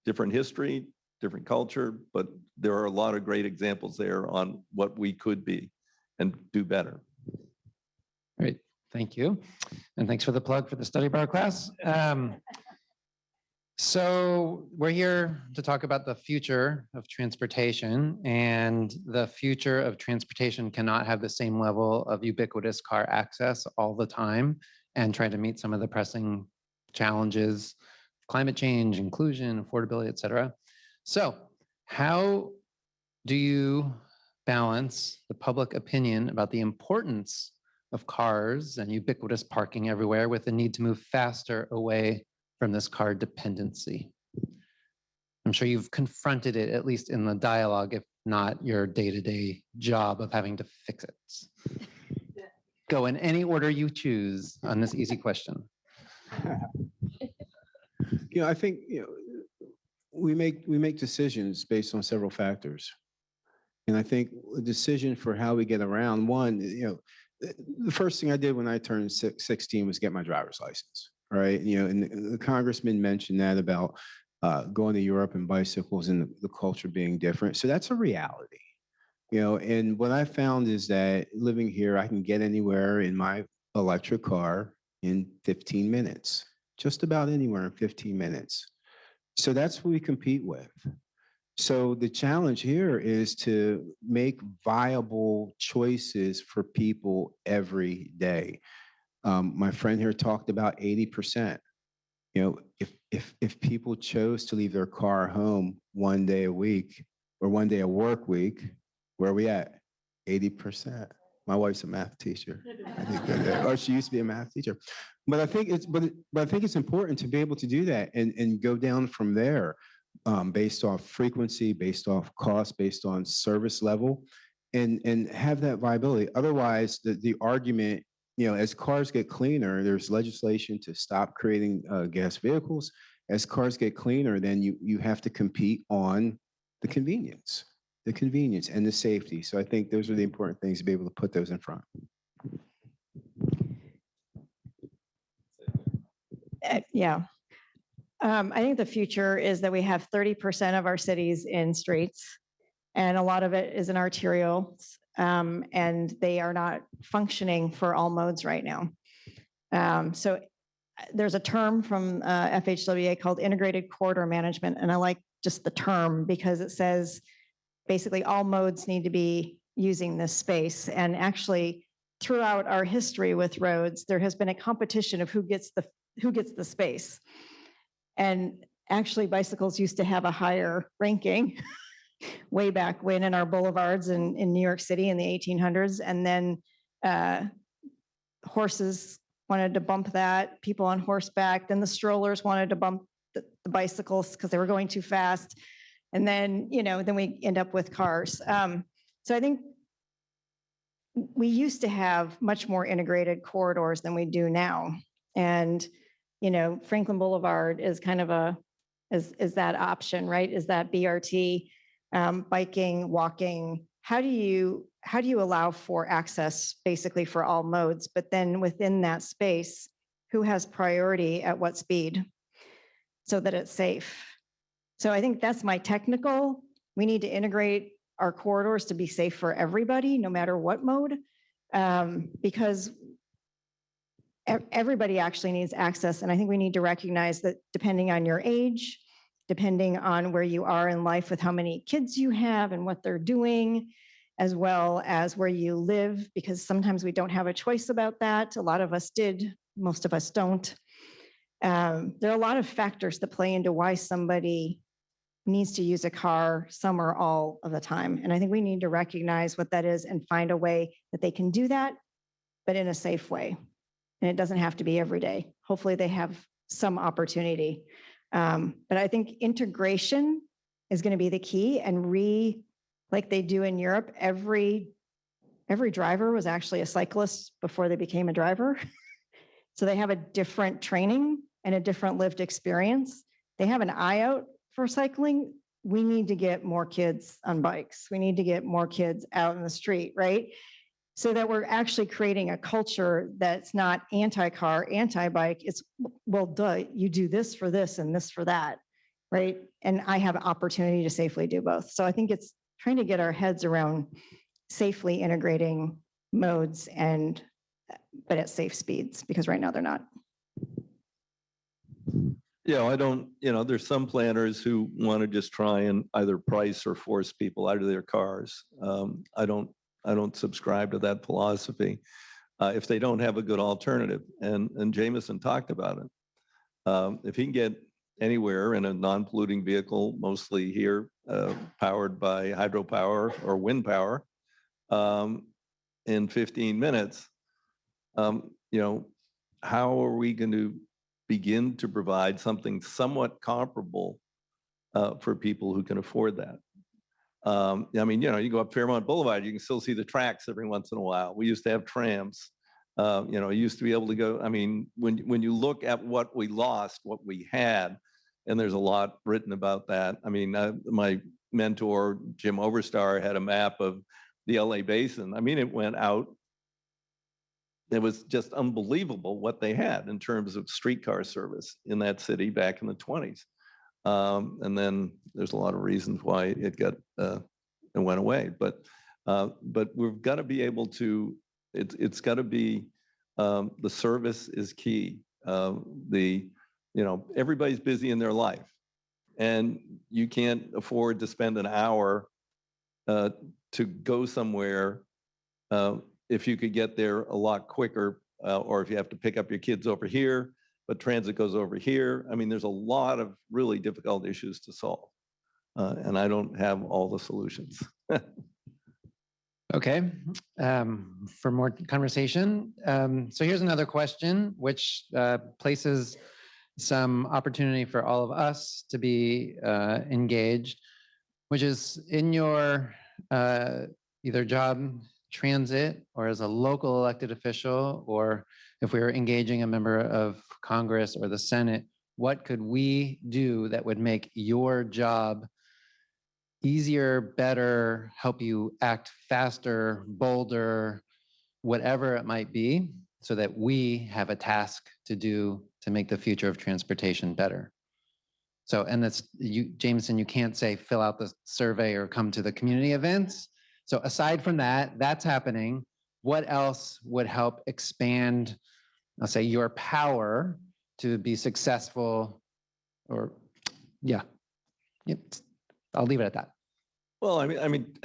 different history, different culture, but there are a lot of great examples there on what we could be and do better. Great, thank you. And thanks for the plug for the study bar class. So we're here to talk about the future of transportation, and the future of transportation cannot have the same level of ubiquitous car access all the time and try to meet some of the pressing challenges, climate change, inclusion, affordability, et cetera. So how do you balance the public opinion about the importance of cars and ubiquitous parking everywhere with the need to move faster away from this car dependency? I'm sure you've confronted it, at least in the dialogue, if not your day-to-day job of having to fix it. Go in any order you choose on this easy question. I think, we make decisions based on several factors. And I think a decision for how we get around, one, the first thing I did when I turned 16 was get my driver's license, right? And the congressman mentioned that about going to Europe and bicycles and the culture being different. So that's a reality, and what I found is that living here, I can get anywhere in my electric car in 15 minutes, just about anywhere in 15 minutes. So that's what we compete with. So the challenge here is to make viable choices for people every day. My friend here talked about 80%. If people chose to leave their car home one day a week or one day a work week, where are we at? 80%. My wife's a math teacher. I think or she used to be a math teacher. But I think it's important to be able to do that and go down from there, based off frequency, based off cost, based on service level, and have that viability. Otherwise, the argument, as cars get cleaner, there's legislation to stop creating gas vehicles. As cars get cleaner, then you have to compete on the convenience and the safety. So I think those are the important things, to be able to put those in front. Yeah. I think the future is that we have 30% of our cities in streets, and a lot of it is in arterials, and they are not functioning for all modes right now. So there's a term from FHWA called integrated corridor management, and I like just the term because it says basically all modes need to be using this space. And actually, throughout our history with roads, there has been a competition of who gets the space. And actually, bicycles used to have a higher ranking way back when in our boulevards in New York City in the 1800s. And then horses wanted to bump that, people on horseback. Then the strollers wanted to bump the bicycles because they were going too fast. And then, then we end up with cars. So I think we used to have much more integrated corridors than we do now. And Franklin Boulevard is kind of is that option, right? Is that BRT, biking, walking? How do you allow for access basically for all modes? But then within that space, who has priority at what speed so that it's safe? So I think that's my technical. We need to integrate our corridors to be safe for everybody, no matter what mode, because everybody actually needs access. And I think we need to recognize that depending on your age, depending on where you are in life with how many kids you have and what they're doing, as well as where you live, because sometimes we don't have a choice about that. A lot of us did, most of us don't. There are a lot of factors that play into why somebody needs to use a car some or all of the time. And I think we need to recognize what that is and find a way that they can do that, but in a safe way. And it doesn't have to be every day. Hopefully they have some opportunity. But I think integration is going to be the key, and like they do in Europe, every driver was actually a cyclist before they became a driver. So they have a different training and a different lived experience. They have an eye out for cycling. We need to get more kids on bikes. We need to get more kids out in the street, right? So that we're actually creating a culture that's not anti-car, anti-bike. It's, well, duh, you do this for this and this for that. right? And I have opportunity to safely do both. So I think it's trying to get our heads around safely integrating modes but at safe speeds, because right now they're not. I don't, there's some planners who want to just try and either price or force people out of their cars. I don't subscribe to that philosophy if they don't have a good alternative. And Jameson talked about it. If he can get anywhere in a non-polluting vehicle, mostly here powered by hydropower or wind power, in 15 minutes, how are we going to begin to provide something somewhat comparable for people who can afford that? You go up Fairmont Boulevard, you can still see the tracks every once in a while. We used to have trams. You used to be able to go. When you look at what we lost, what we had, and there's a lot written about that. My mentor, Jim Overstar, had a map of the LA basin. It went out. It was just unbelievable what they had in terms of streetcar service in that city back in the 20s. And then there's a lot of reasons why it went away. But we've got to be able to. It's got to be the service is key. Everybody's busy in their life, and you can't afford to spend an hour to go somewhere if you could get there a lot quicker, or if you have to pick up your kids over here, but transit goes over here. There's a lot of really difficult issues to solve, and I don't have all the solutions. Okay, for more conversation. So here's another question, which places some opportunity for all of us to be engaged, which is in your either job, transit, or as a local elected official, or if we were engaging a member of Congress or the Senate, what could we do that would make your job easier, better, help you act faster, bolder, whatever it might be, so that we have a task to do to make the future of transportation better? So, and that's you, Jameson, you can't say fill out the survey or come to the community events. So aside from that, that's happening. What else would help expand, I'll say, your power to be successful? Or, yeah, I'll leave it at that. Well,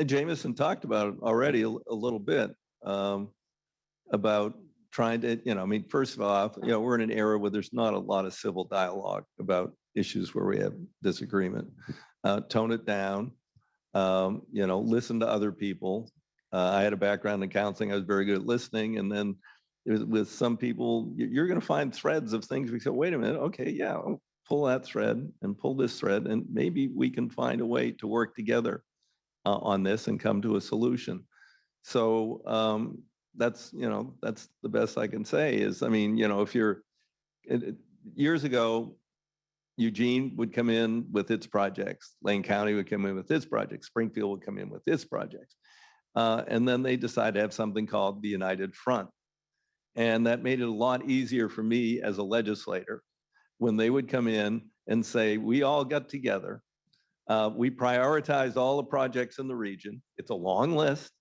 Jameson talked about it already a little bit about trying to, first of all, we're in an era where there's not a lot of civil dialogue about issues where we have disagreement. Tone it down, listen to other people. I had a background in counseling. I was very good at listening. And then with some people, you're going to find threads of things. We say, wait a minute. Okay, yeah, I'll pull that thread and pull this thread. And maybe we can find a way to work together on this and come to a solution. So that's the best I can say is, if you're, years ago, Eugene would come in with its projects, Lane County would come in with its projects, Springfield would come in with its projects. And then they decided to have something called the United Front. And that made it a lot easier for me as a legislator when they would come in and say, we all got together. We prioritized all the projects in the region. It's a long list.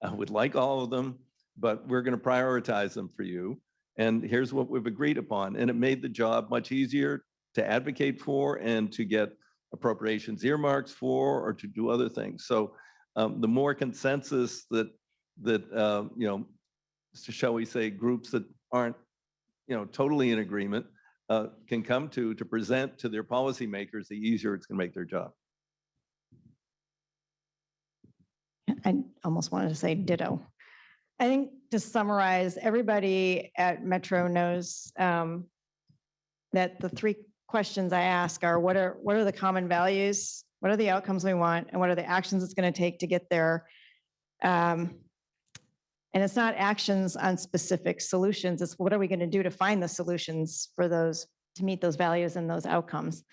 I would like all of them, but we're going to prioritize them for you. And here's what we've agreed upon. And it made the job much easier to advocate for and to get appropriations earmarks for, or to do other things. So the more consensus that shall we say, groups that aren't totally in agreement can come to present to their policymakers, the easier it's going to make their job. I almost wanted to say ditto. I think to summarize, everybody at Metro knows that the three questions I ask are, what are the common values? What are the outcomes we want? And what are the actions it's going to take to get there? And it's not actions on specific solutions. It's what are we going to do to find the solutions for those, to meet those values and those outcomes.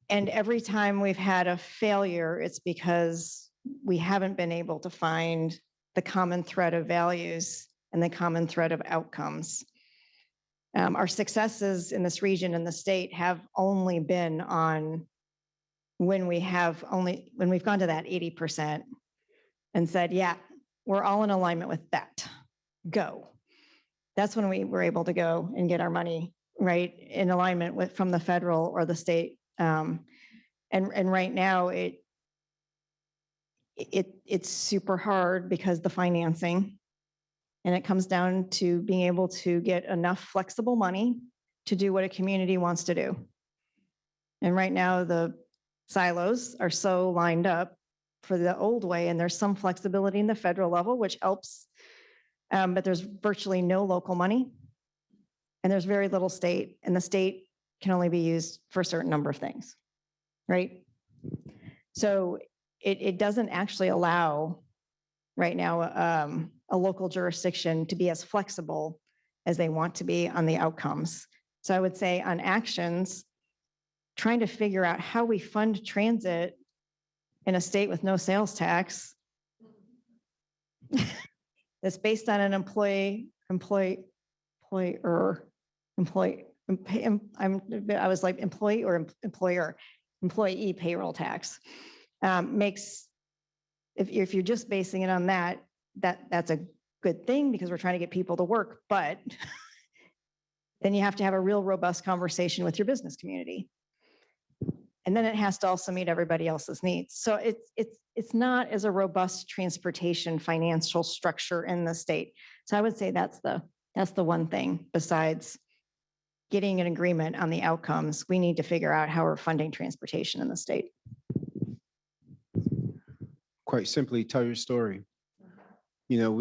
And every time we've had a failure, it's because we haven't been able to find the common thread of values and the common thread of outcomes. Our successes in this region and the state have only been on when we've gone to that 80% and said, yeah, we're all in alignment with that. Go. That's when we were able to go and get our money right in alignment with from the federal or the state. And right now it's super hard because the financing, and it comes down to being able to get enough flexible money to do what a community wants to do. And right now the silos are so lined up for the old way, and there's some flexibility in the federal level, which helps, but there's virtually no local money, and there's very little state, and the state can only be used for a certain number of things, right? So it doesn't actually allow right now a local jurisdiction to be as flexible as they want to be on the outcomes. So I would say on actions, trying to figure out how we fund transit in a state with no sales tax that's based on an employee, or employee payroll tax makes, if you're just basing it on that's a good thing because we're trying to get people to work, but then you have to have a real robust conversation with your business community. And then it has to also meet everybody else's needs. So it's not as a robust transportation financial structure in the state. So I would say that's the one thing besides getting an agreement on the outcomes. We need to figure out how we're funding transportation in the state. Quite simply, tell your story. You know,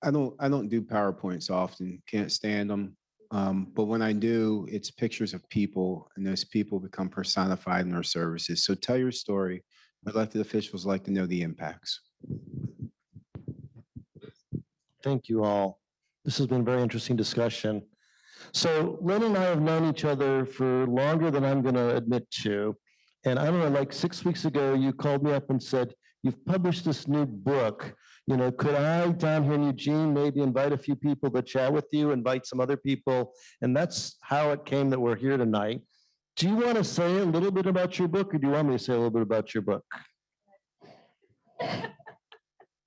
I don't do PowerPoints often, can't stand them. But when I do, it's pictures of people, and those people become personified in our services. So tell your story. Elected officials like to know the impacts. Thank you all. This has been a very interesting discussion. So Lynn and I have known each other for longer than I'm going to admit to. And I don't know, like 6 weeks ago, you called me up and said, you've published this new book. You know, could I down here in Eugene maybe invite a few people to chat with you, invite some other people? And that's how it came that we're here tonight. Do you want to say a little bit about your book, or do you want me to say a little bit about your book?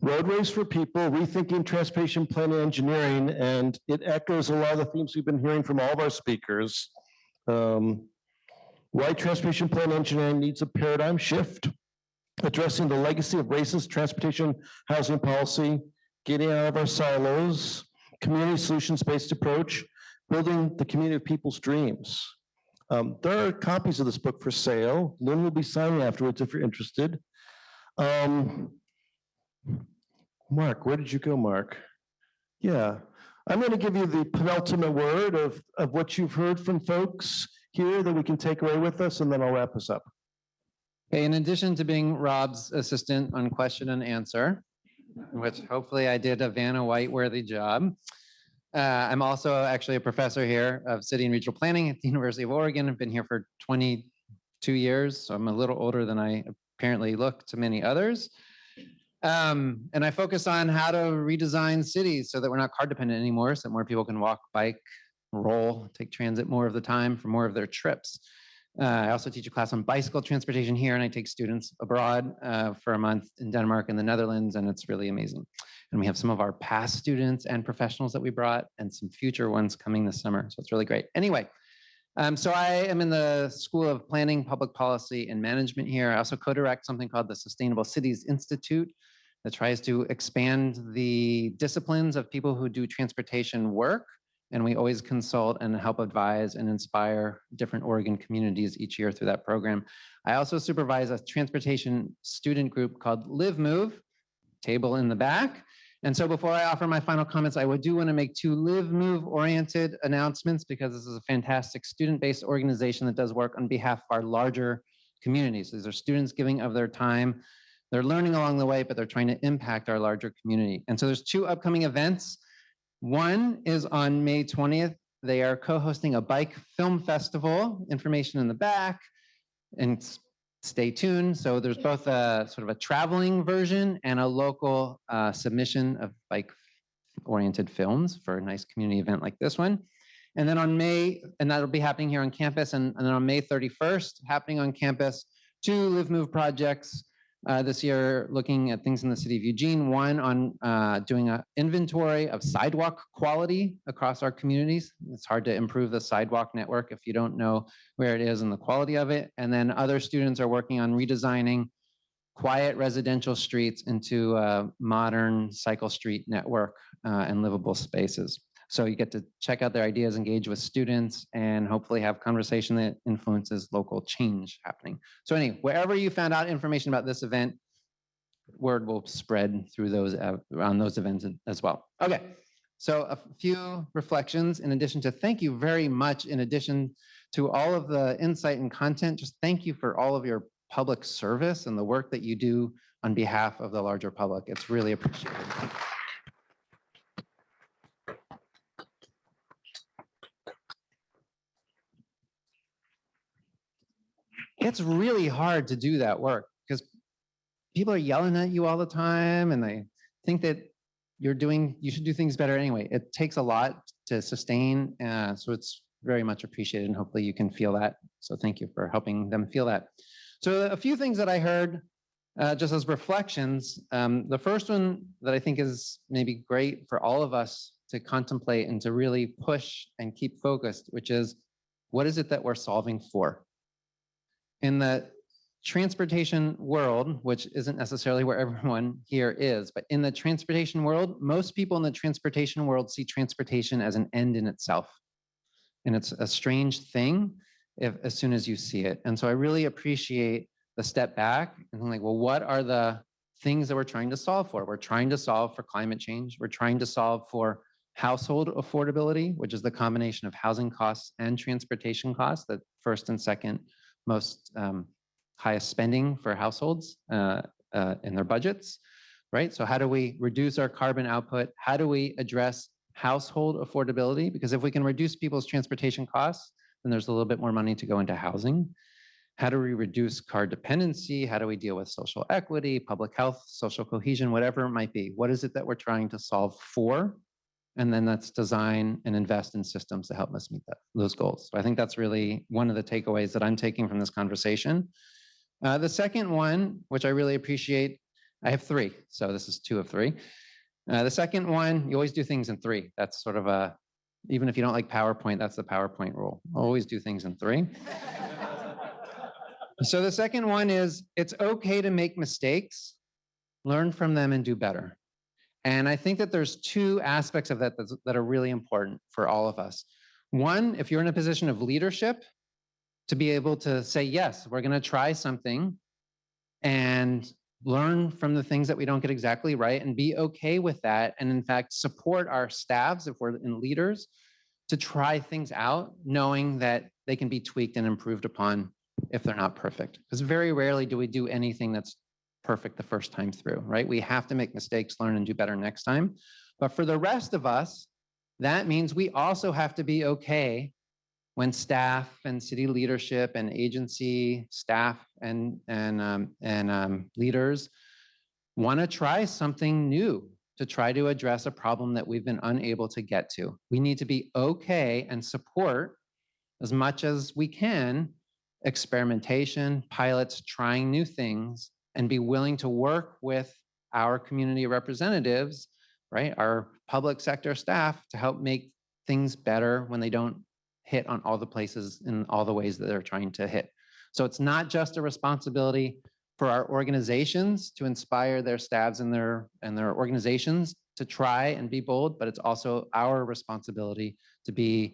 Roadways for People, Rethinking Transportation Planning and Engineering, and it echoes a lot of the themes we've been hearing from all of our speakers. Why transportation plan engineering needs a paradigm shift, addressing the legacy of racist transportation housing policy, getting out of our silos, community solutions-based approach, building the community of people's dreams. There are copies of this book for sale. Lynn will be signing afterwards if you're interested. Mark, where did you go, Mark? Yeah, I'm going to give you the penultimate word of what you've heard from folks here that we can take away with us, and then I'll wrap us up. Okay, in addition to being Rob's assistant on question and answer, which hopefully I did a Vanna White-worthy job, I'm also actually a professor here of city and regional planning at the University of Oregon. I've been here for 22 years, so I'm a little older than I apparently look to many others. And I focus on how to redesign cities so that we're not car dependent anymore, so that more people can walk, bike, roll, take transit more of the time for more of their trips. I also teach a class on bicycle transportation here, and I take students abroad for a month in Denmark and the Netherlands, and it's really amazing. And we have some of our past students and professionals that we brought and some future ones coming this summer, so it's really great. Anyway, so I am in the School of Planning, Public Policy, and Management here. I also co-direct something called the Sustainable Cities Institute that tries to expand the disciplines of people who do transportation work. And we always consult and help advise and inspire different Oregon communities each year through that program. I also supervise a transportation student group called Live Move, table in the back. And so before I offer my final comments, I do want to make 2 Live Move oriented announcements, because this is a fantastic student-based organization that does work on behalf of our larger communities. These are students giving of their time. They're learning along the way, but they're trying to impact our larger community. And so there's 2 upcoming events. One is on May 20th. They are co-hosting a bike film festival, information in the back, and stay tuned. So there's both a sort of a traveling version and a local submission of bike-oriented films for a nice community event like this one. And then and that'll be happening here on campus, and then on May 31st, happening on campus, 2 Live Move projects this year, looking at things in the city of Eugene. One on doing an inventory of sidewalk quality across our communities. It's hard to improve the sidewalk network if you don't know where it is and the quality of it. And then other students are working on redesigning quiet residential streets into a modern cycle street network and livable spaces. So you get to check out their ideas, engage with students, and hopefully have conversation that influences local change happening. So anyway, wherever you found out information about this event, word will spread through those around those events as well. Okay, so a few reflections in addition to thank you very much, in addition to all of the insight and content, just thank you for all of your public service and the work that you do on behalf of the larger public. It's really appreciated. It's really hard to do that work because people are yelling at you all the time and they think that you should do things better anyway. It takes a lot to sustain. So it's very much appreciated and hopefully you can feel that. So thank you for helping them feel that. So a few things that I heard just as reflections. The first one that I think is maybe great for all of us to contemplate and to really push and keep focused, which is what is it that we're solving for? In the transportation world, which isn't necessarily where everyone here is, but in the transportation world, most people in the transportation world see transportation as an end in itself. And it's a strange thing as soon as you see it. And so I really appreciate the step back and think like, well, what are the things that we're trying to solve for? We're trying to solve for climate change. We're trying to solve for household affordability, which is the combination of housing costs and transportation costs, the first and second most highest spending for households in their budgets, right? So how do we reduce our carbon output? How do we address household affordability? Because if we can reduce people's transportation costs, then there's a little bit more money to go into housing. How do we reduce car dependency? How do we deal with social equity, public health, social cohesion, whatever it might be? What is it that we're trying to solve for? And then let's design and invest in systems to help us meet those goals. So I think that's really one of the takeaways that I'm taking from this conversation. The second one, which I really appreciate, I have 3, so this is 2 of 3. The second one, you always do things in 3. That's sort of even if you don't like PowerPoint, that's the PowerPoint rule. Always do things in 3. So the second one is, it's okay to make mistakes, learn from them and do better. And I think that there's 2 aspects of that that are really important for all of us. One, if you're in a position of leadership, to be able to say, yes, we're going to try something and learn from the things that we don't get exactly right and be okay with that. And in fact, support our staffs, if we're in leaders, to try things out, knowing that they can be tweaked and improved upon if they're not perfect. Because very rarely do we do anything that's perfect the first time through, right? We have to make mistakes, learn and do better next time. But for the rest of us, that means we also have to be okay when staff and city leadership and agency staff and leaders want to try something new to try to address a problem that we've been unable to get to. We need to be okay and support as much as we can experimentation, pilots, trying new things, and be willing to work with our community representatives, right, our public sector staff to help make things better when they don't hit on all the places in all the ways that they're trying to hit. So it's not just a responsibility for our organizations to inspire their staffs and their organizations to try and be bold, but it's also our responsibility to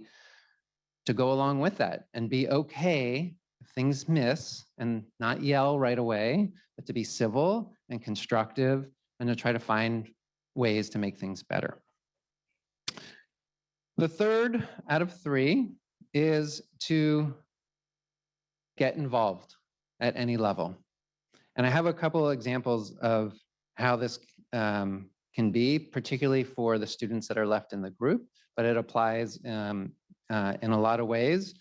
go along with that and be okay if things miss and not yell right away, but to be civil and constructive and to try to find ways to make things better. The third out of 3 is to get involved at any level. And I have a couple of examples of how this can be, particularly for the students that are left in the group, but it applies in a lot of ways,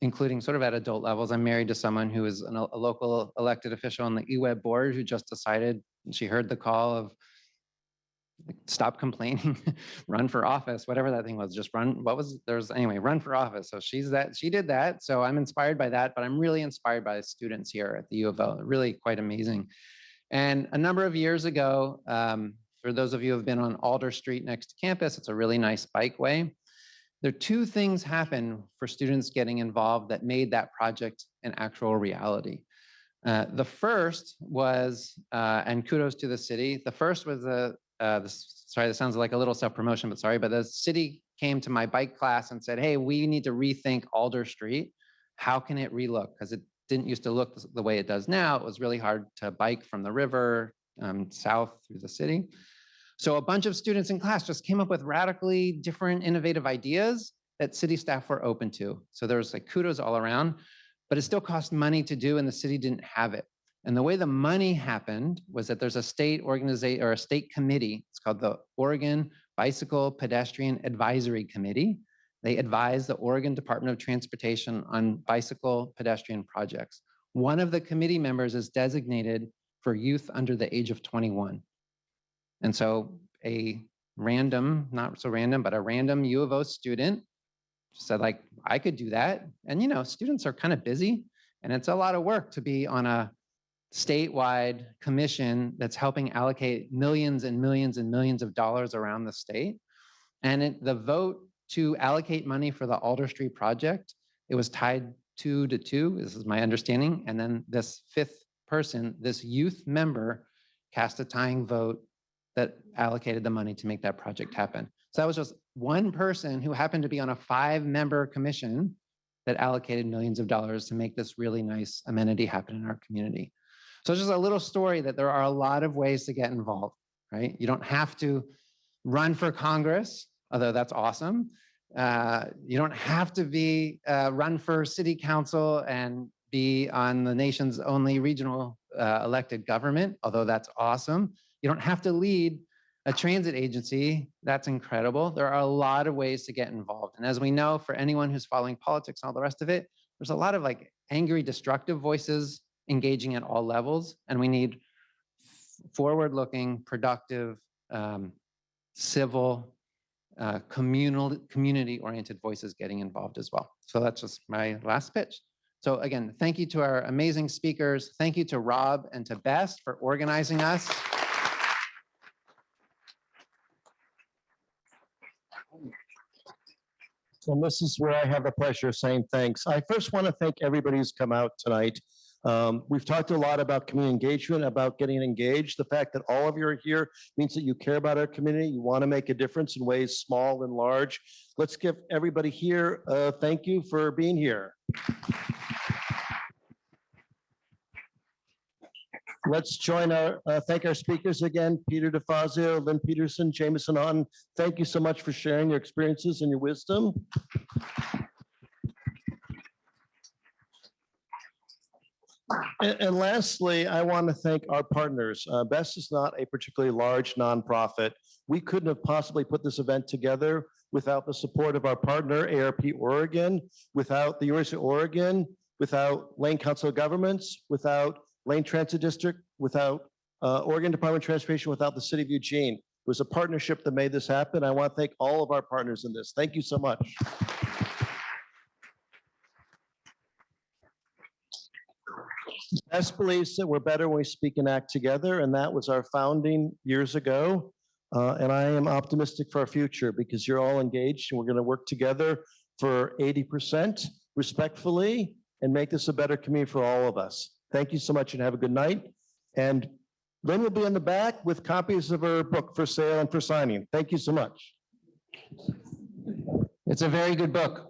including sort of at adult levels. I'm married to someone who is a local elected official on the eWeb board who just decided, she heard the call of stop complaining, run for office, whatever that thing was, just run. Anyway, run for office. So she did that. So I'm inspired by that, but I'm really inspired by the students here at the U of L. Really quite amazing. And a number of years ago, for those of you who have been on Alder Street next to campus, it's a really nice bikeway. There are two things happen for students getting involved that made that project an actual reality. The first was, and kudos to the city, the first was sorry, this sounds like a little self-promotion, but sorry, but the city came to my bike class and said, hey, we need to rethink Alder Street. How can it relook? Because it didn't used to look the way it does now. It was really hard to bike from the river south through the city. So a bunch of students in class just came up with radically different, innovative ideas that city staff were open to. So there was like kudos all around, but it still cost money to do and the city didn't have it. And the way the money happened was that there's a state organization or a state committee. It's called the Oregon Bicycle Pedestrian Advisory Committee. They advise the Oregon Department of Transportation on bicycle pedestrian projects. One of the committee members is designated for youth under the age of 21. And so a random, not so random, but a random U of O student said like, I could do that. And you know, students are kind of busy and it's a lot of work to be on a statewide commission that's helping allocate millions and millions and millions of dollars around the state. And the vote to allocate money for the Alder Street project, it was tied 2-2, this is my understanding. And then this fifth person, this youth member, cast a tying vote that allocated the money to make that project happen. So that was just one person who happened to be on a 5-member commission that allocated millions of dollars to make this really nice amenity happen in our community. So it's just a little story that there are a lot of ways to get involved, right? You don't have to run for Congress, although that's awesome. You don't have to be run for city council and be on the nation's only regional elected government, although that's awesome. You don't have to lead a transit agency. That's incredible. There are a lot of ways to get involved. And as we know, for anyone who's following politics and all the rest of it, there's a lot of like angry, destructive voices engaging at all levels. And we need forward-looking, productive, civil, community-oriented voices getting involved as well. So that's just my last pitch. So again, thank you to our amazing speakers. Thank you to Rob and to Bess for organizing us. And this is where I have the pleasure of saying thanks. I first want to thank everybody who's come out tonight. We've talked a lot about community engagement, about getting engaged. The fact that all of you are here means that you care about our community. You want to make a difference in ways small and large. Let's give everybody here a thank you for being here. Let's thank our speakers again, Peter DeFazio, Lynn Peterson, Jameson Otten. Thank you so much for sharing your experiences and your wisdom. And lastly, I want to thank our partners. BEST is not a particularly large nonprofit. We couldn't have possibly put this event together without the support of our partner, ARP Oregon, without the University of Oregon, without Lane Council of Governments, without Lane Transit District, without Oregon Department of Transportation, without the City of Eugene. It was a partnership that made this happen. I want to thank all of our partners in this. Thank you so much. BEST believes that we're better when we speak and act together, and that was our founding years ago. And I am optimistic for our future because you're all engaged and we're going to work together for 80% respectfully and make this a better community for all of us. Thank you so much and have a good night. And Lynn will be in the back with copies of her book for sale and for signing. Thank you so much. It's a very good book.